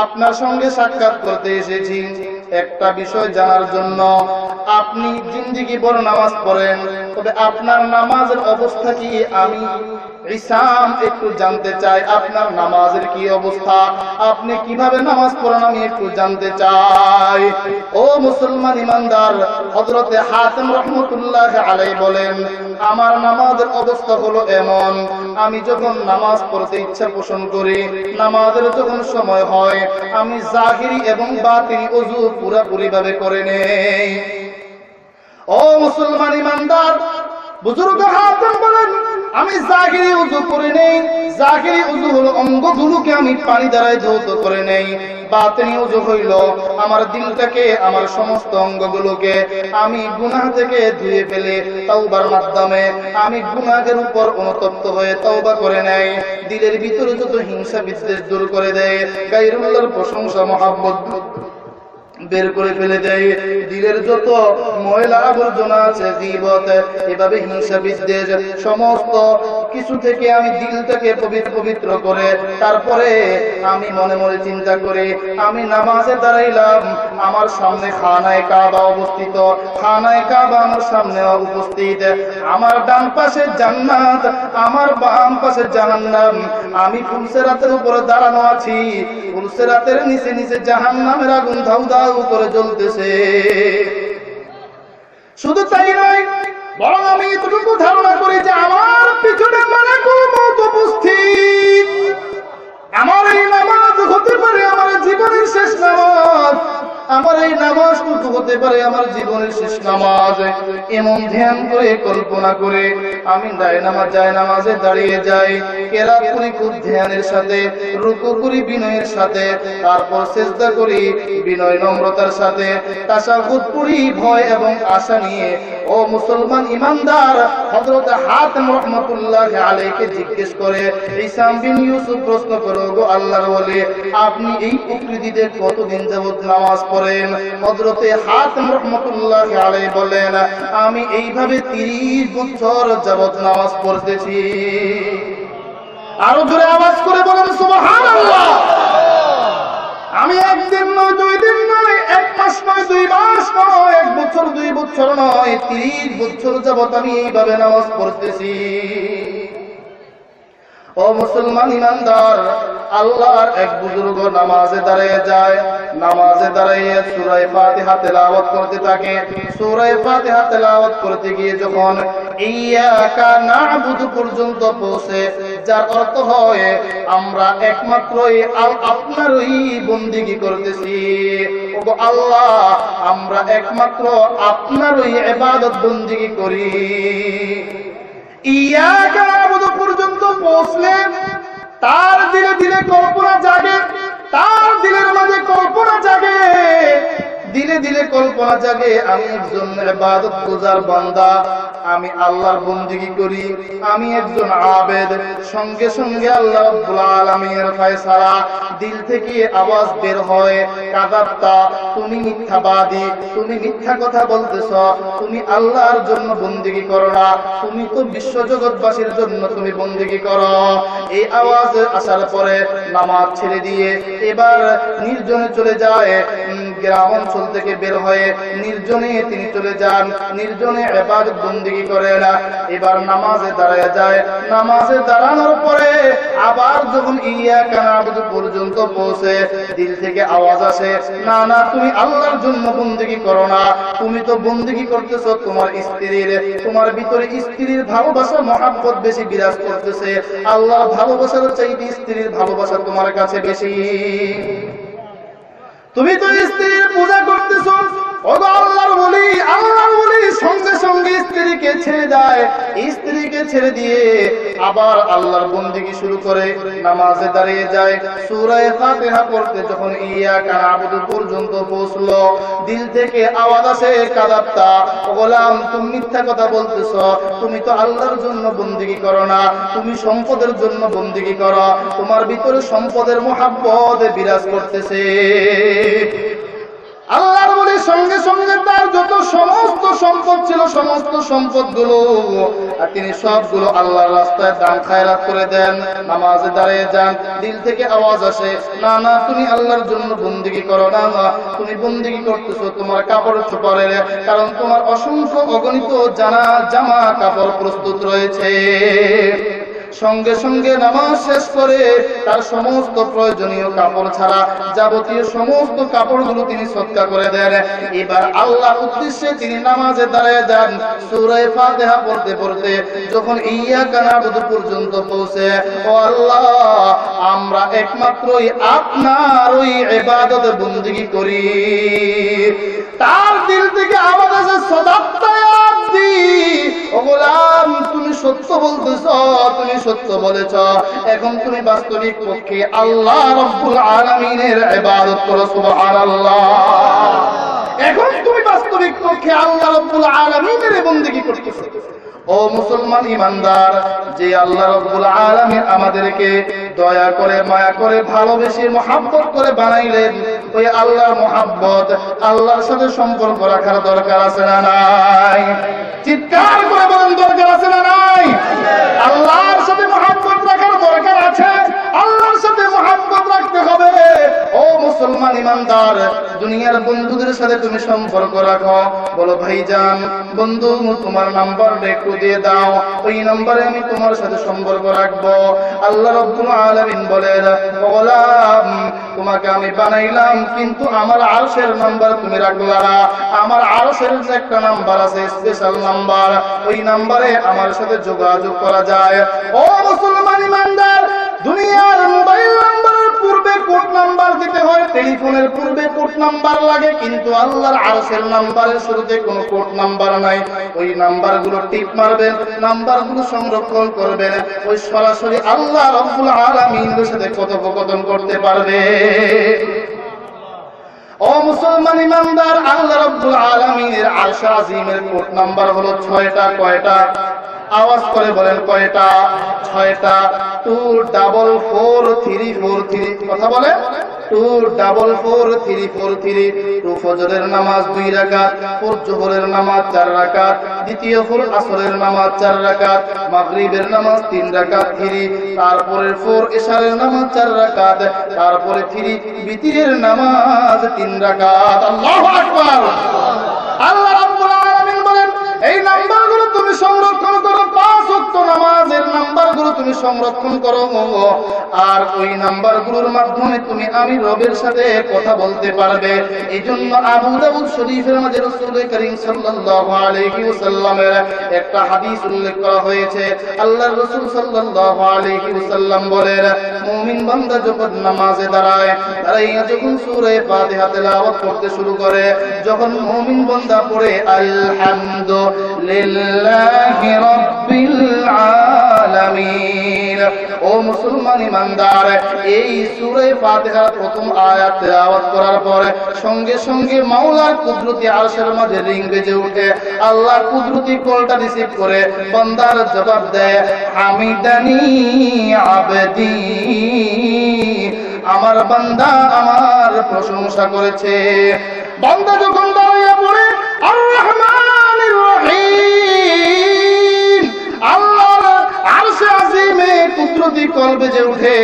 আপনার সঙ্গে সাক্ষাৎ করতে এসেছি একটা বিষয় জানার জন্য। আপনি জিন্দেগি বড় নামাজ পড়েন, তবে আপনার নামাজের অবস্থা কি আমি ইসাম একটু জানতে চাই। আপনার নামাজের কি অবস্থা, আপনি কিভাবে নামাজ পড়েন আমি একটু জানতে চাই। ও মুসলমান ইমানদার, হযরতে হাতিম রাহমাতুল্লাহি আলাইহি বলেন, আমার নামাজের অবস্থা হলো এমন, আমি যখন নামাজ পড়তে ইচ্ছা পোষণ করি, নামাজের যখন সময় হয়, আমি জাহিরি এবং বাতিনি ওযু পুরোপুরি ভাবে করে নেই। ও মুসলমান ইমানদার, বুজুর্গ হাতিম বলেন, আমি জাহিরি উযু করে নেই। জাহিরি উযু হলো অঙ্গগুলোকে আমি পানি দ্বারা ধৌত করে নেই। বাতিনি উযু হইল আমার দিলটাকে, আমার সমস্ত অঙ্গগুলোকে আমি গুনাহ থেকে ধুয়ে ফেলে তাওবার মাধ্যমে আমি গুনাহের উপর অনুতপ্ত হয়ে তাওবা করে নেই। দিলের ভিতরে যত হিংসা বিদ্বেষ দূর করে দেয়, গায়রুল্লাহর প্রশংসা মহব্বত বের করে ফেলে দেয়। দিলের যত ময়লা আবর্জনা আছে, গীবত, এভাবে হিংসা বিদ্বেষ সমস্ত কিছু থেকে আমি দিলটাকে পবিত্র করে তারপরে আমি মনে মনে চিন্তা করি, আমি নামাজে দাঁড়াইলাম, আমার সামনে খানায়ে কাবা অবস্থিত, খানায়ে কাবা আমার সামনে উপস্থিত, আমার ডান পাশে জান্নাত, আমার বাম পাশে জাহান্নাম, আমি ফুলসেরাতের উপরে দাঁড়ানো আছি, ফুলসেরাতের নিচে নিচে জাহান্নামের আগুন ধাউ ধাউ করে জ্বলতেছে। শুধু তাই নয়, বরং আমি এতটুকু ধারণা করি যে আমার পিছনে মালাকুল মউত উপস্থিত। আমার এই নামাজ হতে পারে আমার জীবনের শেষ নামাজ, আমার এই নামাজটুকু হতে পারে আমার জীবনের শেষ নামাজ। এমন ধ্যান করে কল্পনা করে আমি যায় নামাজে দাঁড়িয়ে যাই, কেরাত করি খুব ধ্যানের সাথে, রুকু করি বিনয়ের সাথে, তারপর সিজদা করি বিনয় নম্রতার সাথে, তাশাহুদ পড়ি ভয় এবং আশা নিয়ে। ও মুসলমান ইমানদার, হযরত হাতিম রাহমাতুল্লাহি আলাইহি জিজ্ঞেস করে, ইসাম বিন ইউসুফ প্রশ্ন করো, গো আল্লাহর ওলি, আপনি এই প্রকৃতিতে কতদিন যাবত নামাজ পড়েন? হযরত হাতিম রাহমাতুল্লাহি আলাইহি বলেন, আমি এইভাবে 30 বছর যাবত নামাজ পড়তেছি। আরো জোরে আওয়াজ করে বলেন সুবহানাল্লাহ। আমি একদিন নয়, 2 দিন নয়, 1 মাস নয়, 2 মাস নয়, 1 বছর 2 বছর নয়, 30 বছর যাবত আমি এইভাবে নামাজ পড়তেছি। ও মুসলমান ইমানদার, আল্লাহর এক বুজুর্গ নামাজে দাঁড়িয়ে যায়, নামাজে দাঁড়িয়ে সূরা ফাতিহা তেলাওয়াত করতে থাকে। সূরা ফাতিহা তেলাওয়াত করতে গিয়ে যখন ইয়্যাকা না'বুদু পর্যন্ত পৌঁছে, যার অর্থ হয় আমরা একমাত্রই আপনারই বন্দেগী করতেছি, ওগো আল্লাহ আমরা একমাত্র আপনারই ইবাদত বন্দেগী করি। ইয়্যাকা না'বুদু পর্যন্ত পৌঁছলেন, তার দিলে দিলে কল্পনা জাগে, তার দিলের মাঝে কল্পনা জাগে, দিলে দিলে কল্পনা জাগে, আমি একজন ইবাদত গুজার বান্দা, আমি আল্লাহর বন্দেগী করি, আমি একজন আবেদ। সঙ্গে সঙ্গে আল্লাহ রাব্বুল আলামিনের ফয়সালা, দিল থেকে আওয়াজ বের হয়, কাযাবতা, তুমি মিথ্যাবাদী, তুমি মিথ্যা কথা বলতেছ, তুমি আল্লাহর জন্য বন্দেগী করো না, তুমি তো বিশ্বজগৎবাসীর জন্য তুমি বন্দেগী করো। এই আওয়াজ আসার পরে নামাজ ছেড়ে দিয়ে এবার নির্জনে চলে যায়, গ্রাম অঞ্চল থেকে বের হয়ে নির্জনে তিনি চলে যান, নির্জনে ইবাদত বন্দেগী করে না। এবার নামাজে দাঁড়ায় যায়, নামাজে দাঁড়ানোর পরে আবার যখন ইয়্যাকা না'বুদু পর্যন্ত পৌঁছে, দিল থেকে আওয়াজ আসে, না না তুমি আল্লাহর জন্য বন্দেগী করো না, তুমি তো বন্দেগী করতেছো তোমার স্ত্রীর, তোমার ভিতরে স্ত্রীর ভালোবাসা মহব্বত বেশি বিরাজ করতেছে, আল্লাহর ভালোবাসার চাইতে স্ত্রীর ভালোবাসা তোমার কাছে বেশি, তুমি তো স্ত্রীর পূজা করতেছো। ওগো আল্লাহর ওলি, আল্লাহর ওলি সঙ্গে সঙ্গে স্ত্রীকে ছেড়ে দেয়, স্ত্রীকে ছেড়ে দিয়ে আবার আল্লাহর বন্দেগী শুরু করে, নামাজে দাঁড়িয়ে যায়। সূরা ফাতিহা পড়তে যখন ইয়্যাকা না'বুদু পর্যন্ত পৌঁছলো, দিল থেকে আওয়াজ আসে, কাযাবতা, গোলাম তুমি মিথ্যা কথা বলতেছো, তুমি তো আল্লাহর জন্য বন্দেগী করো না, তুমি সম্পদের জন্য বন্দেগী করো, তোমার ভিতরে সম্পদের মহব্বত বিরাজ করতেছে। আল্লাহর ওলি সঙ্গে সঙ্গে তার যত সমস্ত সম্পদ ছিল, সমস্ত সম্পদগুলো তিনি সবগুলো আল্লাহর রাস্তায় দান খায়রাত করে দেন, নামাজে দাঁড়িয়ে যান। দিল থেকে আওয়াজ আসে, না না তুমি আল্লাহর জন্য বন্দেগী করো না, তুমি বন্দেগী করতেছো তোমার কাপড় চোপড়ের, কারণ তোমার অসংখ্য অগণিত জামা কাপড় প্রস্তুত রয়েছে। সঙ্গে সঙ্গে নামাজ শেষ করে তার সমস্ত প্রয়োজনীয় কাপড় ছাড়া যাবতীয় সমস্ত কাপড়গুলো তিনি সদকা করে দেন। এবার আল্লাহর উদ্দেশ্যে তিনি নামাজে দাঁড়িয়ে যান। সূরা ফাতিহা পড়তে পড়তে যখন ইয়্যাকা না'বুদু পর্যন্ত পৌঁছে, ও আল্লাহ আমরা একমাত্রই আপনারই ইবাদত বন্দেগী করি, তার দিল থেকে আওয়াজ আসে, সাদাক্তা ইয়া আব্দি, ও ও গোলাম তুমি সত্য বলতেছ, তুমি সত্য বলেছ, এখন তুমি বাস্তবিক পক্ষে আল্লাহ রাব্বুল আলামিনের ইবাদত করো। সুবহানাল্লাহ। এখন তুমি বাস্তবিক পক্ষে আল্লাহ রাব্বুল আলামিনের বন্দেগী করতেছো। ও মুসলমান ইমানদার, যে আল্লাহ রাব্বুল আলামিন আমাদেরকে দয়া করে মায়া করে ভালোবেসে মহব্বত করে বানাইলেন, ওই আল্লাহর মহব্বত আল্লাহর সাথে সম্পর্ক রাখার দরকার আছে না নাই? চিৎকার করে বলেন দরকার আছে না নাই? আল্লাহর সাথে মহব্বত রাখার দরকার আছে, আল্লাহর সাথে মহব্বত রাখতে হবে। ও মুসলমান ইমানদার, দুনিয়ার বন্ধুদের সাথে তুমি সম্পর্ক রাখো, বলো ভাইজান বন্ধু তোমার নাম্বারটা একটু দিয়ে দাও, ওই নম্বরে আমি তোমার সাথে সম্পর্ক রাখবো। আল্লাহ রাব্বুল আলামিন বলেন, ও গোলাম তোমাকে আমি বানাইলাম, কিন্তু আমার আরশের নাম্বার তুমি রাখলা না। আমার আরশের যে একটা নাম্বার আছে, স্পেশাল নাম্বার, ওই নাম্বারে আমার সাথে যোগাযোগ করা যায়। ও মুসলমান ইমানদার, দুনিয়ার মোবাইল নাম্বারের পূর্বে কোড নাম্বার দিতে হয়, টেলিফোনের পূর্বে কোড নাম্বার লাগে, কিন্তু আল্লাহর আরশের নাম্বারের শুরুতে কোনো কোড নাম্বার নাই। ওই নাম্বারগুলো টিপ মারবেন, নাম্বারগুলো সংরক্ষণ করবেন, ওই সরাসরি আল্লাহ রাব্বুল আলামিনের সাথে কথোপকথন করতে পারবে। ও মুসলমান ইমানদার, আল্লাহ রাব্বুল আলামিনের আরশ আজিমের কোড নাম্বার হলো 6টা। কয়টা? আওয়াজ করে বলেন কয়টা? 6টা। 244343। কথা বলে 244343। 2 ফজরের নামাজ 2 রাকাত, 4 যোহরের নামাজ 4 রাকাত, দ্বিতীয় 4 আসরের নামাজ 4 রাকাত, মাগরিবের নামাজ 3 রাকাত 3, তারপরে 4 ইশারের নামাজ 4 রাকাত, তারপরে 3 বিতিরের নামাজ 3 রাকাত। আল্লাহু আকবার। আল্লাহ রাব্বুল আলামিন বলেন, এই নাম্বারগুলো তুমি সংরক্ষণ করো, 5 ওয়াক্ত নামাজের নাম্বারগুলো তুমি সংরক্ষণ করো, আর ওই নাম্বারগুলোর মাধ্যমে তুমি আমি রবের সাথে কথা বলতে পারবে। এই জন্য আবু দাউদ শরীফের মাঝে রাসূল করিম সাল্লাল্লাহু আলাইহি ওয়াসাল্লামের একটা হাদিস উল্লেখ করা হয়েছে। আল্লাহর রাসূল সাল্লাল্লাহু আলাইহি ওয়াসাল্লাম বলেন, মুমিন বান্দা যখন নামাজে দাঁড়ায়, দাঁড়াইয়া যখন সূরা ফাতিহা তেলাওয়াত করতে শুরু করে, যখন মুমিন বান্দা পড়ে আলহামদুলিল্লাহি রাব্বিল আলামিন, ও মুসলমান ইমানদার, এই সূরা ফাতিহার প্রথম আয়াত তেলাওয়াত করার পরে সঙ্গে সঙ্গে মাওলার কুদরতি আরশের মাঝে রিং বেজে ওঠে। আল্লাহ কুদরতি কলটা রিসিভ করে বান্দার জবাব দেয়, হামিদানি আবদি, আমার বান্দা আমার প্রশংসা করেছে। বান্দা যখন দাঁড়িয়ে পড়ে আর রহমানির রহিম, আল্লাহর আরশে আজিমে কুদরতি কল বেজে ওঠে।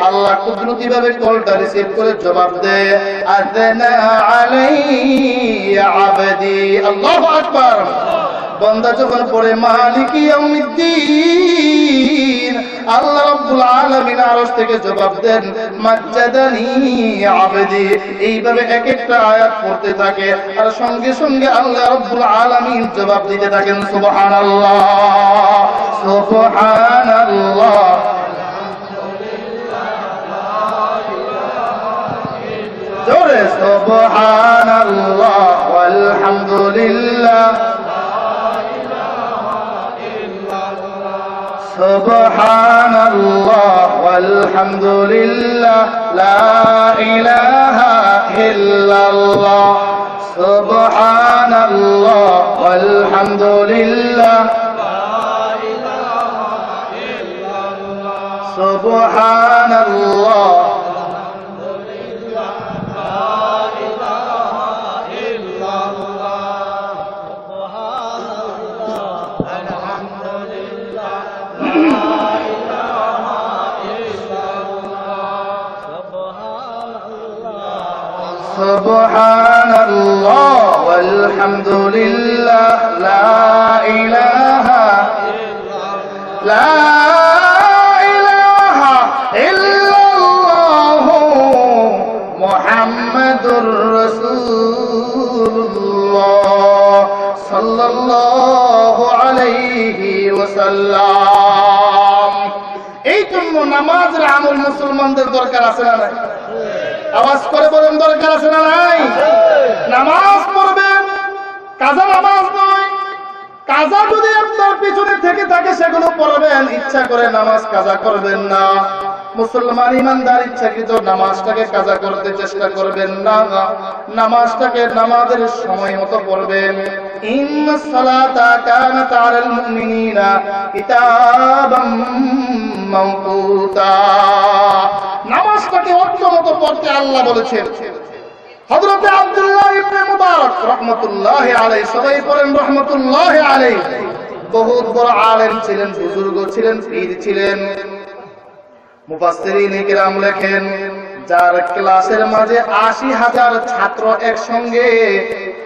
আল্লাহ কুদরতি ভাবে কলটা রিসিভ করে জবাব দেয়, আযনা আলাইয়া আবদি। আল্লাহু আকবার। বান্দা যখন পড়ে মালিকি ইয়াউমিদ্দিন, আল্লাহ রাব্বুল আলামিন আরশ থেকে জবাব দেন, মাজ্জাদানি আবদি। এইভাবে এক একটা আয়াত পড়তে থাকে, আর সঙ্গে সঙ্গে আল্লাহ রাব্বুল আলামিন জবাব দিতে থাকেন, সুবহানাল্লাহ সুবহানাল্লাহ। জোরে সুবহানাল্লাহ ওয়ালহামদুলিল্লাহ, সুবহানাল্লাহ ওয়ালহামদুলিল্লাহ, লা ইলাহা ইল্লাল্লাহ, সুবহানাল্লাহ ওয়ালহামদুলিল্লাহ, সুবহানাল্লাহ। সুবহানাল্লাহ ওয়ালহামদুলিল্লাহ, লা ইলাহা লা ইলাহা ইল্লাল্লাহু মুহাম্মাদুর রাসূলুল্লাহ সাল্লাল্লাহু আলাইহি ওয়াসাল্লাম। এই জন্য নামাজের আমল মুসলমানদের দরকার আছে না নাই? আওয়াজ করে বলেন দরকার আছে না নাই? নামাজ পড়বেন, কাজা নামাজ নয়, কাজা যদি আপনার পিছনে থেকে থাকে সেগুলো পড়বেন, ইচ্ছা করে নামাজ কাজা করবেন না। মুসলমান ইমানদার ইচ্ছাকৃত নামাজটাকে কাজা করতে চেষ্টা করবেন না, নামাজটাকে নামাজের সময় মতো পড়বেন। ইন্নাস সালাতা কানাত আলাল মুমিনিনা কিতাবাম মাওকুতা, নামাজটাকে ওয়াক্ত মতো পড়তে আল্লাহ বলেছেন। হযরত আব্দুল্লাহ ইবনে মুবারক রাহমাতুল্লাহি আলাইহি, সবাই পড়েন রাহমাতুল্লাহি আলাইহি, বহুত বড় আলেম ছিলেন, বুজুর্গ ছিলেন, পীর ছিলেন। মুফাসসিরিন কিরাম লেখেন, যার ক্লাসের মাঝে ৮০,০০০ ছাত্র একসঙ্গে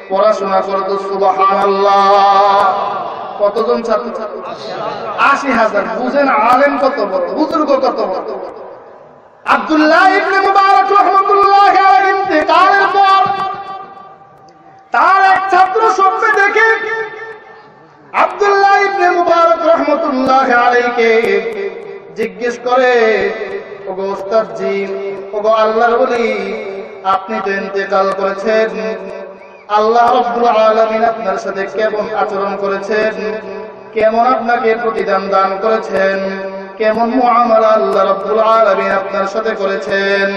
পড়াশোনা করত, সুবহানাল্লাহ। কতজন ছাত্র? ৮০,০০০। বুঝেন আলেম কত বড়, বুজুর্গ কত বড়। আব্দুল্লাহ ইবনে মুবারক রাহমাতুল্লাহি আলাইহি ইন্তেকালের পর তার এক ছাত্র স্বপ্নে দেখে আব্দুল্লাহ ইবনে মুবারক রাহমাতুল্লাহি আলাইহিকে জিজ্ঞেস করে, ওগো ওস্তাদ জি, ওগো আল্লাহর ওলি, আপনি তো ইন্তেকাল করেছেন, আল্লাহ রাব্বুল আলামিন আপনার সাথে কেমন আচরণ করেছেন, কেমন আপনাকে প্রতিদান দান করেছেন, কেমন মুআমালা আল্লাহ রাব্বুল আলামিন আপনার সাথে করেছেন?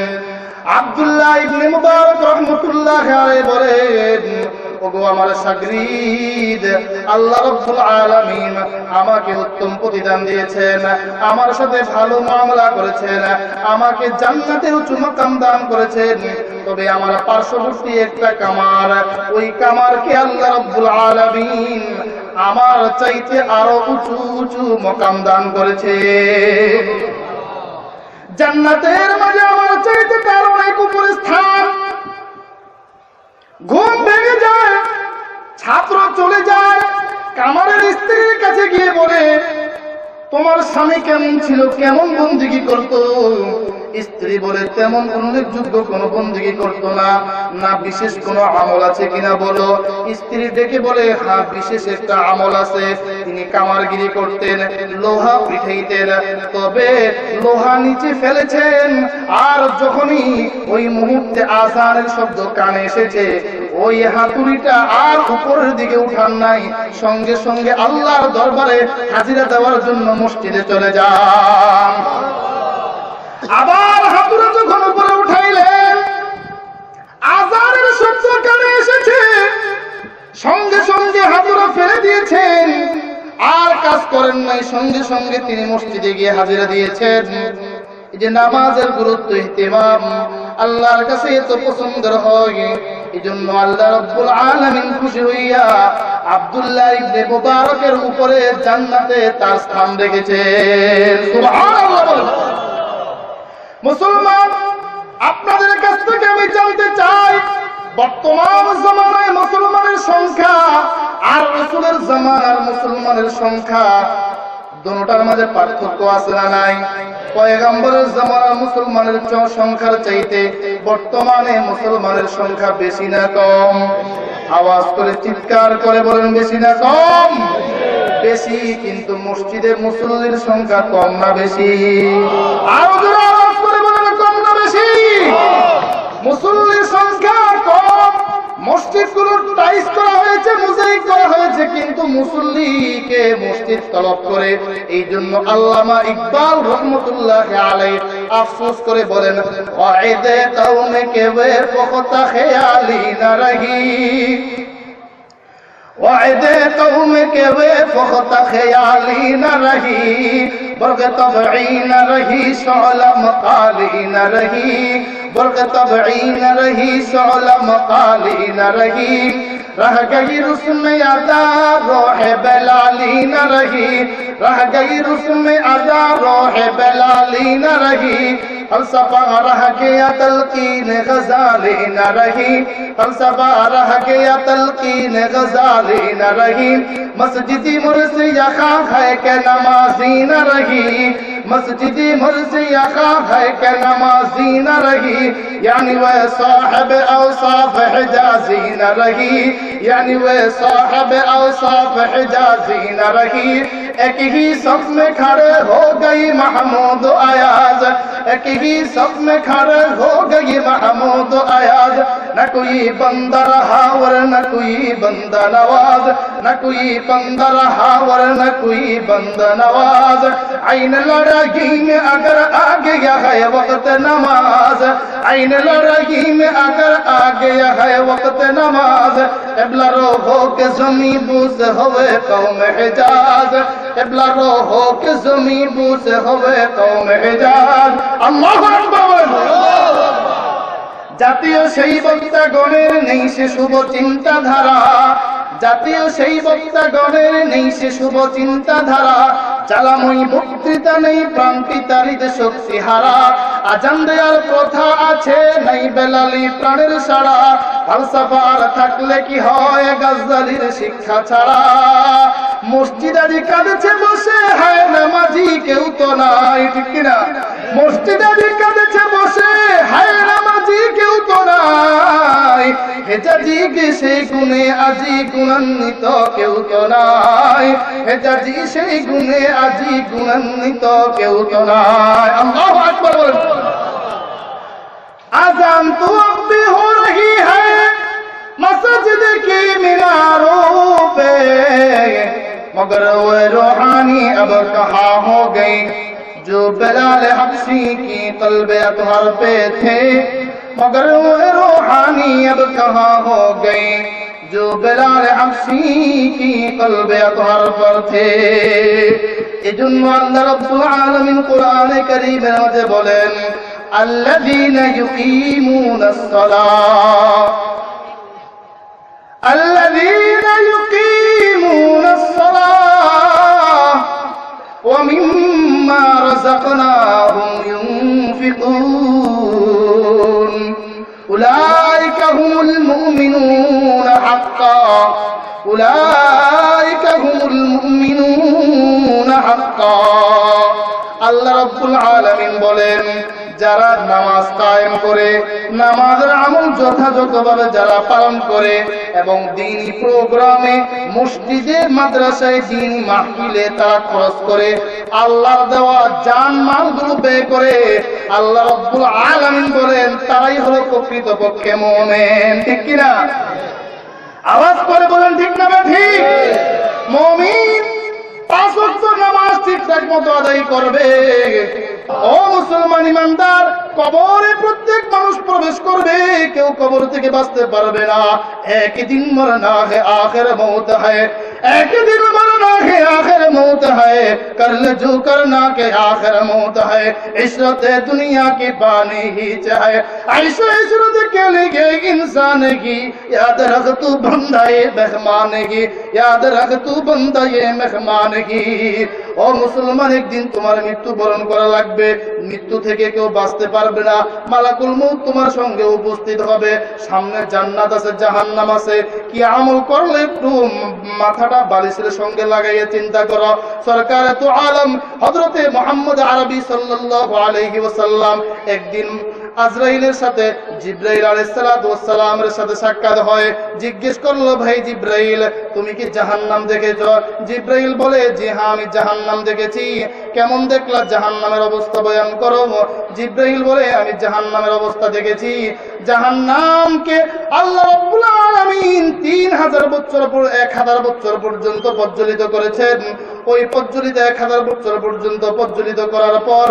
আব্দুল্লাহ ইবনে মুবারক রাহমাতুল্লাহি আলাইহি বলেন, ওগো আমার শাগরিদ, আল্লাহ রাব্বুল আলামিন আমাকে উত্তম প্রতিদান দিয়েছেন, আমার সাথে ভালো মুআমালা করেছেন, আমাকে জান্নাতের উচ্চ মাকাম দান করেছেন। তবে আমার পার্শ্ববর্তী একটা কামার, ওই কামারকে আল্লাহ রাব্বুল আলামিন আমার চাইতে আরো উঁচু উঁচু মাকাম দান করেছে। জান্নাতের মাঝে আমার চাইতে তার অনেক উপরে স্থান। ঘুম ভেঙে যায়, ছাত্র চলে যায়, কামারের স্ত্রীর কাছে গিয়ে বলে, তোমার স্বামী কেমন ছিল, কেমন বন্দেগী করত? স্ত্রী বলে, তেমন উল্লেখযোগ্য কোন বন্দেগী করত না, না বিশেষ কোন আমল আছে কিনা বলো। স্ত্রী ডেকে বলে, হ্যাঁ বিশেষ একটা আমল আছে, তিনি কামারগিরি করতেন, লোহা পিঠাইতেন, তবে লোহা নিচে ফেলেছেন, আর যখনই ওই মুহূর্তে আযানের শব্দ কানে এসেছে, ওই হাতুড়িটা আর উপরের দিকে উঠান নাই, সঙ্গে সঙ্গে আল্লাহর দরবারে হাজিরা দেওয়ার জন্য মসজিদে চলে যান। আবার হাতুড়ি যখন উপরে উঠাইলেন, আযানের শব্দ কানে এসেছে, সঙ্গে সঙ্গে হাতুড়ি ফেলে দিয়েছেন, আর কাজ করেন নাই, সঙ্গে সঙ্গে তিনি মসজিদে গিয়ে হাজিরা দিয়েছেন। এই যে নামাজের গুরুত্ব, ইহতিমাম আল্লাহর কাছে এত পছন্দের হয়, এজন্য আল্লাহ রাব্বুল আলামিন খুশি হইয়া আব্দুল্লাহ ইবনে মুবারকের উপরে জান্নাতে তার স্থান রেখেছেন। সুবহানাল্লাহ। মুসলমান, আপনাদের কাছ থেকে আমি জানতে চাই, বর্তমান জামানায় মুসলমানের সংখ্যা আর রাসূলের জামানার মুসলমানের সংখ্যা দুটোটার মাঝে পার্থক্য আছে না নাই? পয়গম্বরের জামানার মুসলমানের সংখ্যার চাইতে বর্তমানে মুসলমানের সংখ্যা বেশি না কম? আওয়াজ করে চিৎকার করে বলেন, বেশি না কম? বেশি। কিন্তু মসজিদে মুসল্লির সংখ্যা কম না বেশি? আরো জোরে আওয়াজ করে বলেন, কম না বেশি? মুসল্লির সংখ্যা কম, মসজিদগুলো টাইস করা হয়েছে, মোজাইক করা হয়েছে, কিন্তু মুসল্লিকে মসজিদ তলব করে। এই জন্য আল্লামা ইকবাল রহমতুল্লাহি আলাইহি আফসোস করে বলেন, ওয়াইদে কওমে কে বে ফখতা খেয়ালি না রহি, ওয়াইদে কওমে কে বে ফখতা খেয়ালি না রহি, বরগ তবঈ না রহি, শুলা মকালি না রহি, बर्ग तबई न रही, शोला मकाली न रही, रह गई रुस्म अदा रोह बेलाली न रही, रह गई रुस्म अदा रोह बेलाली न रही, फलसफा रह गया तलकीन गजाली न रही, फलसफा रह गया तलकीन गजाली न रही, मस्जिदी मुर्सिया खा है के नमाजी न रही, मस्जिदी मुर्सिया खा है के नमाजी न रही, यानी वह साहिब औसाफ हिजाजी न रही, यानी वह साहिब औसाफ हिजाजी न रही। एक ही सफ में खड़े हो गई महमूद अयाज, एक ही सफ में खड़े हो गई महमूद अयाज, न कोई बंदा रहा वरना कोई बंदा नवाज, न कोई बंदा रहा वरना कोई बंदा नवाज। आइन लड़ाई में अगर आ गया है वक्त नमाज, आइन लड़ाई में अगर आ गया है वक्त नमाज, क़िबला हो के ज़मीं बूस होवे कौम हिजाज, क़िबला हो के ज़मीं बूस होवे कौम हिजाज। अल्लाहु আকবার। জাতীয় সেই বক্তাগণের নেই সে শুভ চিন্তাধারা, জাতীয় সেই বক্তাগণের নেই সে শুভ চিন্তাধারা, জ্বালাময়ী বক্তৃতা নেই প্রাণ পিতারিতে শক্তি হারা, আজান দেয়ার প্রথা আছে নাই বেলালি প্রাণের সাড়া, ফালসাফা আর থাকলে কি হয় গাজ্জালির শিক্ষা ছাড়া। মসজিদারি কাঁদেছে বসে হায় নামাজি কেউ তো নাই, ঠিক কিনা? মসজিদারি কাঁদেছে বসে হায় নামাজি কেউ তো নাই, হেজাজি কে সেই গুণে আজি গুণান্বিত কেউ তো নাই, হেজাজি সেই গুণে আজি গুণান্বিত কেউ তো নাই। আল্লাহু আকবার বলেন। আজান তো अब भी हो रही है मस्जिद की मीनारों पे, मगर वो रूहानी अब कहाँ हो गई जो बिलाल हबशी की क़ल्ब अतहर पे थे, मगर वो रूहानी अब कहाँ हो गई जो बिलाल हबशी की क़ल्ब अतहर पर थे। এজন্য আল্লাহ রাব্বুল আলামিন কোরআনে কারীমের মধ্যে বলেন আল্লাযীনা ইউকিমুনাস সালাহ, আল্লাযীনা ইউকিমুনাস সালাহ ওয়া মিম্মা রাযাকনাহুম ইউনফিকুন উলাইকা হুমুল মুমিনুনা হাক্কান, উলাইকা হুমুল মুমিনুনা হাক্কান। আল্লাহ রাব্বুল আলামিন বলেন যারা নামাজ কায়েম করে, নামাজের আমল যথাযথভাবে যারা পালন করে এবং দ্বীনি প্রোগ্রামে মসজিদে মাদ্রাসায় দ্বীনি মাহফিলে তারা খরচ করে, আল্লাহর দেওয়া জান মালগুলো ব্যয় করে, আল্লাহ রাব্বুল আলামিন বলেন তারাই হলো প্রকৃতপক্ষে মুমিন, ঠিক কিনা? আওয়াজ করে বলেন ঠিক না ঠিক? মুমিন পাঁচ ওয়াক্ত নামাজ ঠিকঠাক মতো আদায় করবে। ও মুসলমান ইমানদার, কবরে প্রত্যেক মানুষ প্রবেশ করবে, কেউ কবর থেকে বাঁচতে পারবে না। একদিন মরনা হে আখির মৌত হ্যায়, একদিন মরনা হে আখির মৌত হ্যায়, कर ले जो करना के आखिर मौत है, इशरत दुनिया की पानी ही चाहे, ऐसे इशरत के लिए इंसान की याद रख तू बंदा ये मेहमान की, याद रख तू बंदा ये मेहमान की। ও মুসলমান, একদিন তোমার মৃত্যু বরণ করা লাগবে, মৃত্যু থেকে কেউ বাঁচতে পারবে না। মালাকুল মউত তোমার সঙ্গে উপস্থিত হবে, সামনে জান্নাত আছে জাহান্নাম আছে। কি আমল করলে একটু মাথাটা বালিশের সঙ্গে লাগাইয়ে চিন্তা করো। সরকারে তো আলম হযরতে মুহাম্মদ আরবি সাল্লাল্লাহু আলাইহি ওয়াসাল্লাম একদিন আজরাইলের সাথে জিবরাইল আলাইহিস সালাতু ওয়াস সালামের সাথে সাক্ষাৎ হয়। জিজ্ঞেস করলো, ভাই জিবরাইল তুমি কি জাহান্নাম দেখেছো? জিবরাইল বলে, জি হ্যাঁ আমি জাহান্নাম দেখেছি। কেমন দেখলা? জাহান্নামের অবস্থা বয়ান করো। জিবরাইল বলে, আমি জাহান্নামের অবস্থা দেখেছি, জাহান্নামকে আল্লাহ রাব্বুল আলামিন 3000 বছর পর 1000 বছর পর্যন্ত প্রজ্বলিত করেছেন। ওই প্রজ্বলিত 1000 বছর পর্যন্ত প্রজ্বলিত করার পর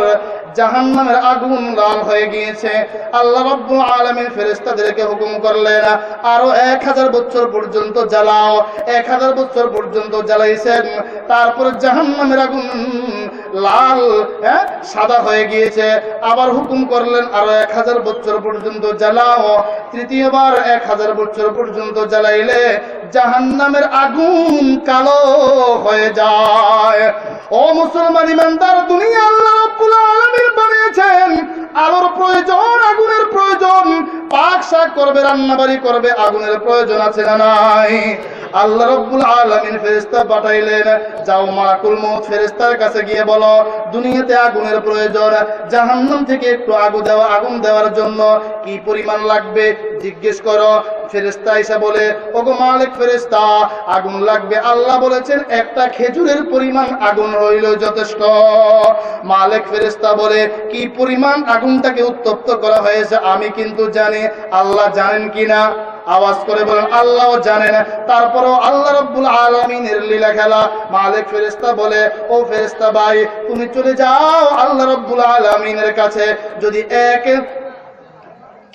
জাহান্নামের আগুন লাল হয়ে গিয়েছে। আল্লাহ রাব্বুল আলামিন ফেরেশতাদেরকে হুকুম করলেন, আরো 1000 বছর পর্যন্ত জ্বালাও। 1000 বছর পর্যন্ত জ্বালাইছেন। তারপর জাহান্নামের আগুন লাল সাদা হয়ে গিয়েছে। আবার হুকুম করলেন, আরো 1000 বছর পর্যন্ত জ্বালাও। তৃতীয়বার 1000 বছর পর্যন্ত জ্বালাইলে জাহান্নামের আগুন কালো হয়ে যায়। ও মুসলমান ইমানদার, দুনিয়া আল্লাহ রাব্বুল আলামিন বানিয়েছেন, আলোর প্রয়োজন, আগুনের প্রয়োজন। পাক শাক করবে, রান্নাবাড়ি করবে, আগুনের প্রয়োজন আছে না নাই? আল্লাহ রাব্বুল আলামিন ফেরেশতা পাঠাইলেন, যাও মালাকুল মউত ফেরেশতার কাছে গিয়ে বলো দুনিয়াতে আগুনের প্রয়োজন, জাহান্নাম থেকে একটু আগুন দেওয়ার জন্য কি পরিমাণ লাগবে জিজ্ঞেস করো। ফেরেশতা এসে বলে, ওগো মালিক ফেরেশতা, আগুন লাগবে। আল্লাহ বলেছেন একটা খেজুরের পরিমাণ আগুন হইল যথেষ্ট। মালিক ফেরেশতা বলে, কি পরিমাণ আগুনটাকে উত্তপ্ত করা হয়েছে আমি কিন্তু জানি। আল্লাহ জানেন কিনা? আওয়াজ করে বলেন, আল্লাহও জানেন। তারপরেও আল্লাহ রাব্বুল আলামিনের লীলা খেলা। মালিক ফেরেশতা বলে, ও ফেরেশতা ভাই, তুমি চলে যাও আল্লাহ রাব্বুল আলামিনের কাছে। যদি এক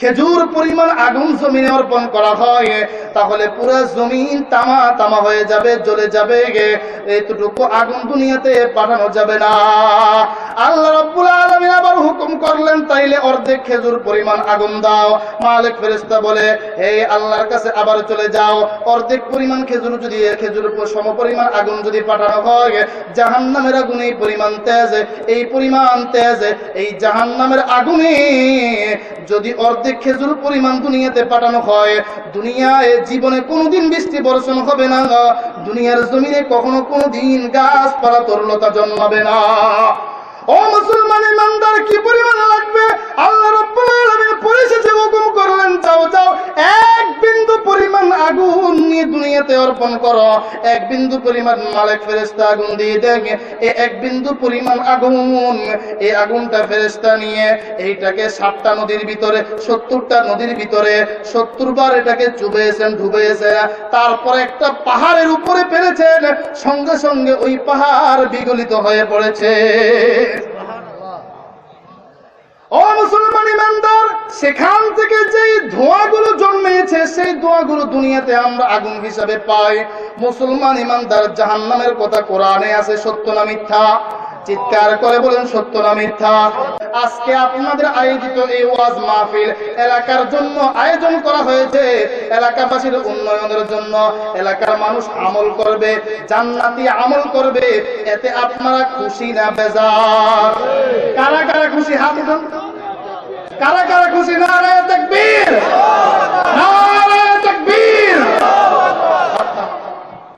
খেজুর পরিমাণ আগুন জমিনে অর্পণ করা হয় তাহলে পুরো জমিন তামা তামা হয়ে যাবে, জ্বলে যাবে। এতটুকু আগুন দুনিয়াতে পাঠানো যাবে না। আল্লাহ রাব্বুল আলামিন আবার হুকুম করলেন, তাইলে অর্ধেক খেজুর পরিমাণ আগুন দাও। মালিক ফেরেশতা বলে, এই আল্লাহর কাছে আবার চলে যাও। অর্ধেক পরিমাণ খেজুর যদি খেজুর সম পরিমাণ আগুন যদি পাঠানো হয়, জাহান্নামের আগুন এই পরিমাণ তেজ, এই পরিমাণ তেজ, এই জাহান্নামের আগুনে যদি অর্ধেক খেজুর পরিমাণ দুনিয়াতে পাঠানো হয়, দুনিয়ায় জীবনে কোনোদিন বৃষ্টি বর্ষণ হবে না, দুনিয়ার জমিনে কখনো কোনোদিন গাছপালা তরুলতা জন্মাবে না। ও মুসলমান ইমানদার, কি পরিমাণ লাগবে? আল্লাহ রাব্বুল আলামিন পরিশেষে হুকুম করলেন, যাও যাও, এক বিন্দু পরিমাণ আগুন নিয়ে দুনিয়াতে অর্পণ করো। এক বিন্দু পরিমাণ মালিক ফেরেশতা আগুন দিয়ে দেন। এই এক বিন্দু পরিমাণ আগুন, এই আগুনটা ফেরেশতা নিয়ে এইটাকে 7টা নদীর ভিতরে, 70টা নদীর ভিতরে 70 বার এটাকে চুবেছেন, ডুবেছেন। তারপর একটা পাহাড়ের উপরে ফেলেছেন, সঙ্গে সঙ্গে ওই পাহাড় বিগলিত হয়ে পড়েছে। ও মুসলমান ইমানদার, সেখান থেকে যে ধোঁয়াগুলো জন্মেছে সেই ধোঁয়াগুলো দুনিয়াতে আমরা আগুন হিসাবে পাই। মুসলমান ইমানদার, জাহান্নামের কথা কোরআনে আছে, সত্য না মিথ্যা? চিৎকার করে বলেন, সত্য না মিথ্যা? আজকে আপনাদের আয়োজিত এই ওয়াজ মাহফিল এলাকার জন্য আয়োজন করা হয়েছে, এলাকাবাসীর উন্নয়নের জন্য। এলাকার মানুষ আমল করবে, জান্নাতি আমল করবে, এতে আপনারা খুশি না বেজার? কারা কারা খুশি? হাত উঠান। কারা কারা খুশি? নারায়ে তাকবীর, নারায়ে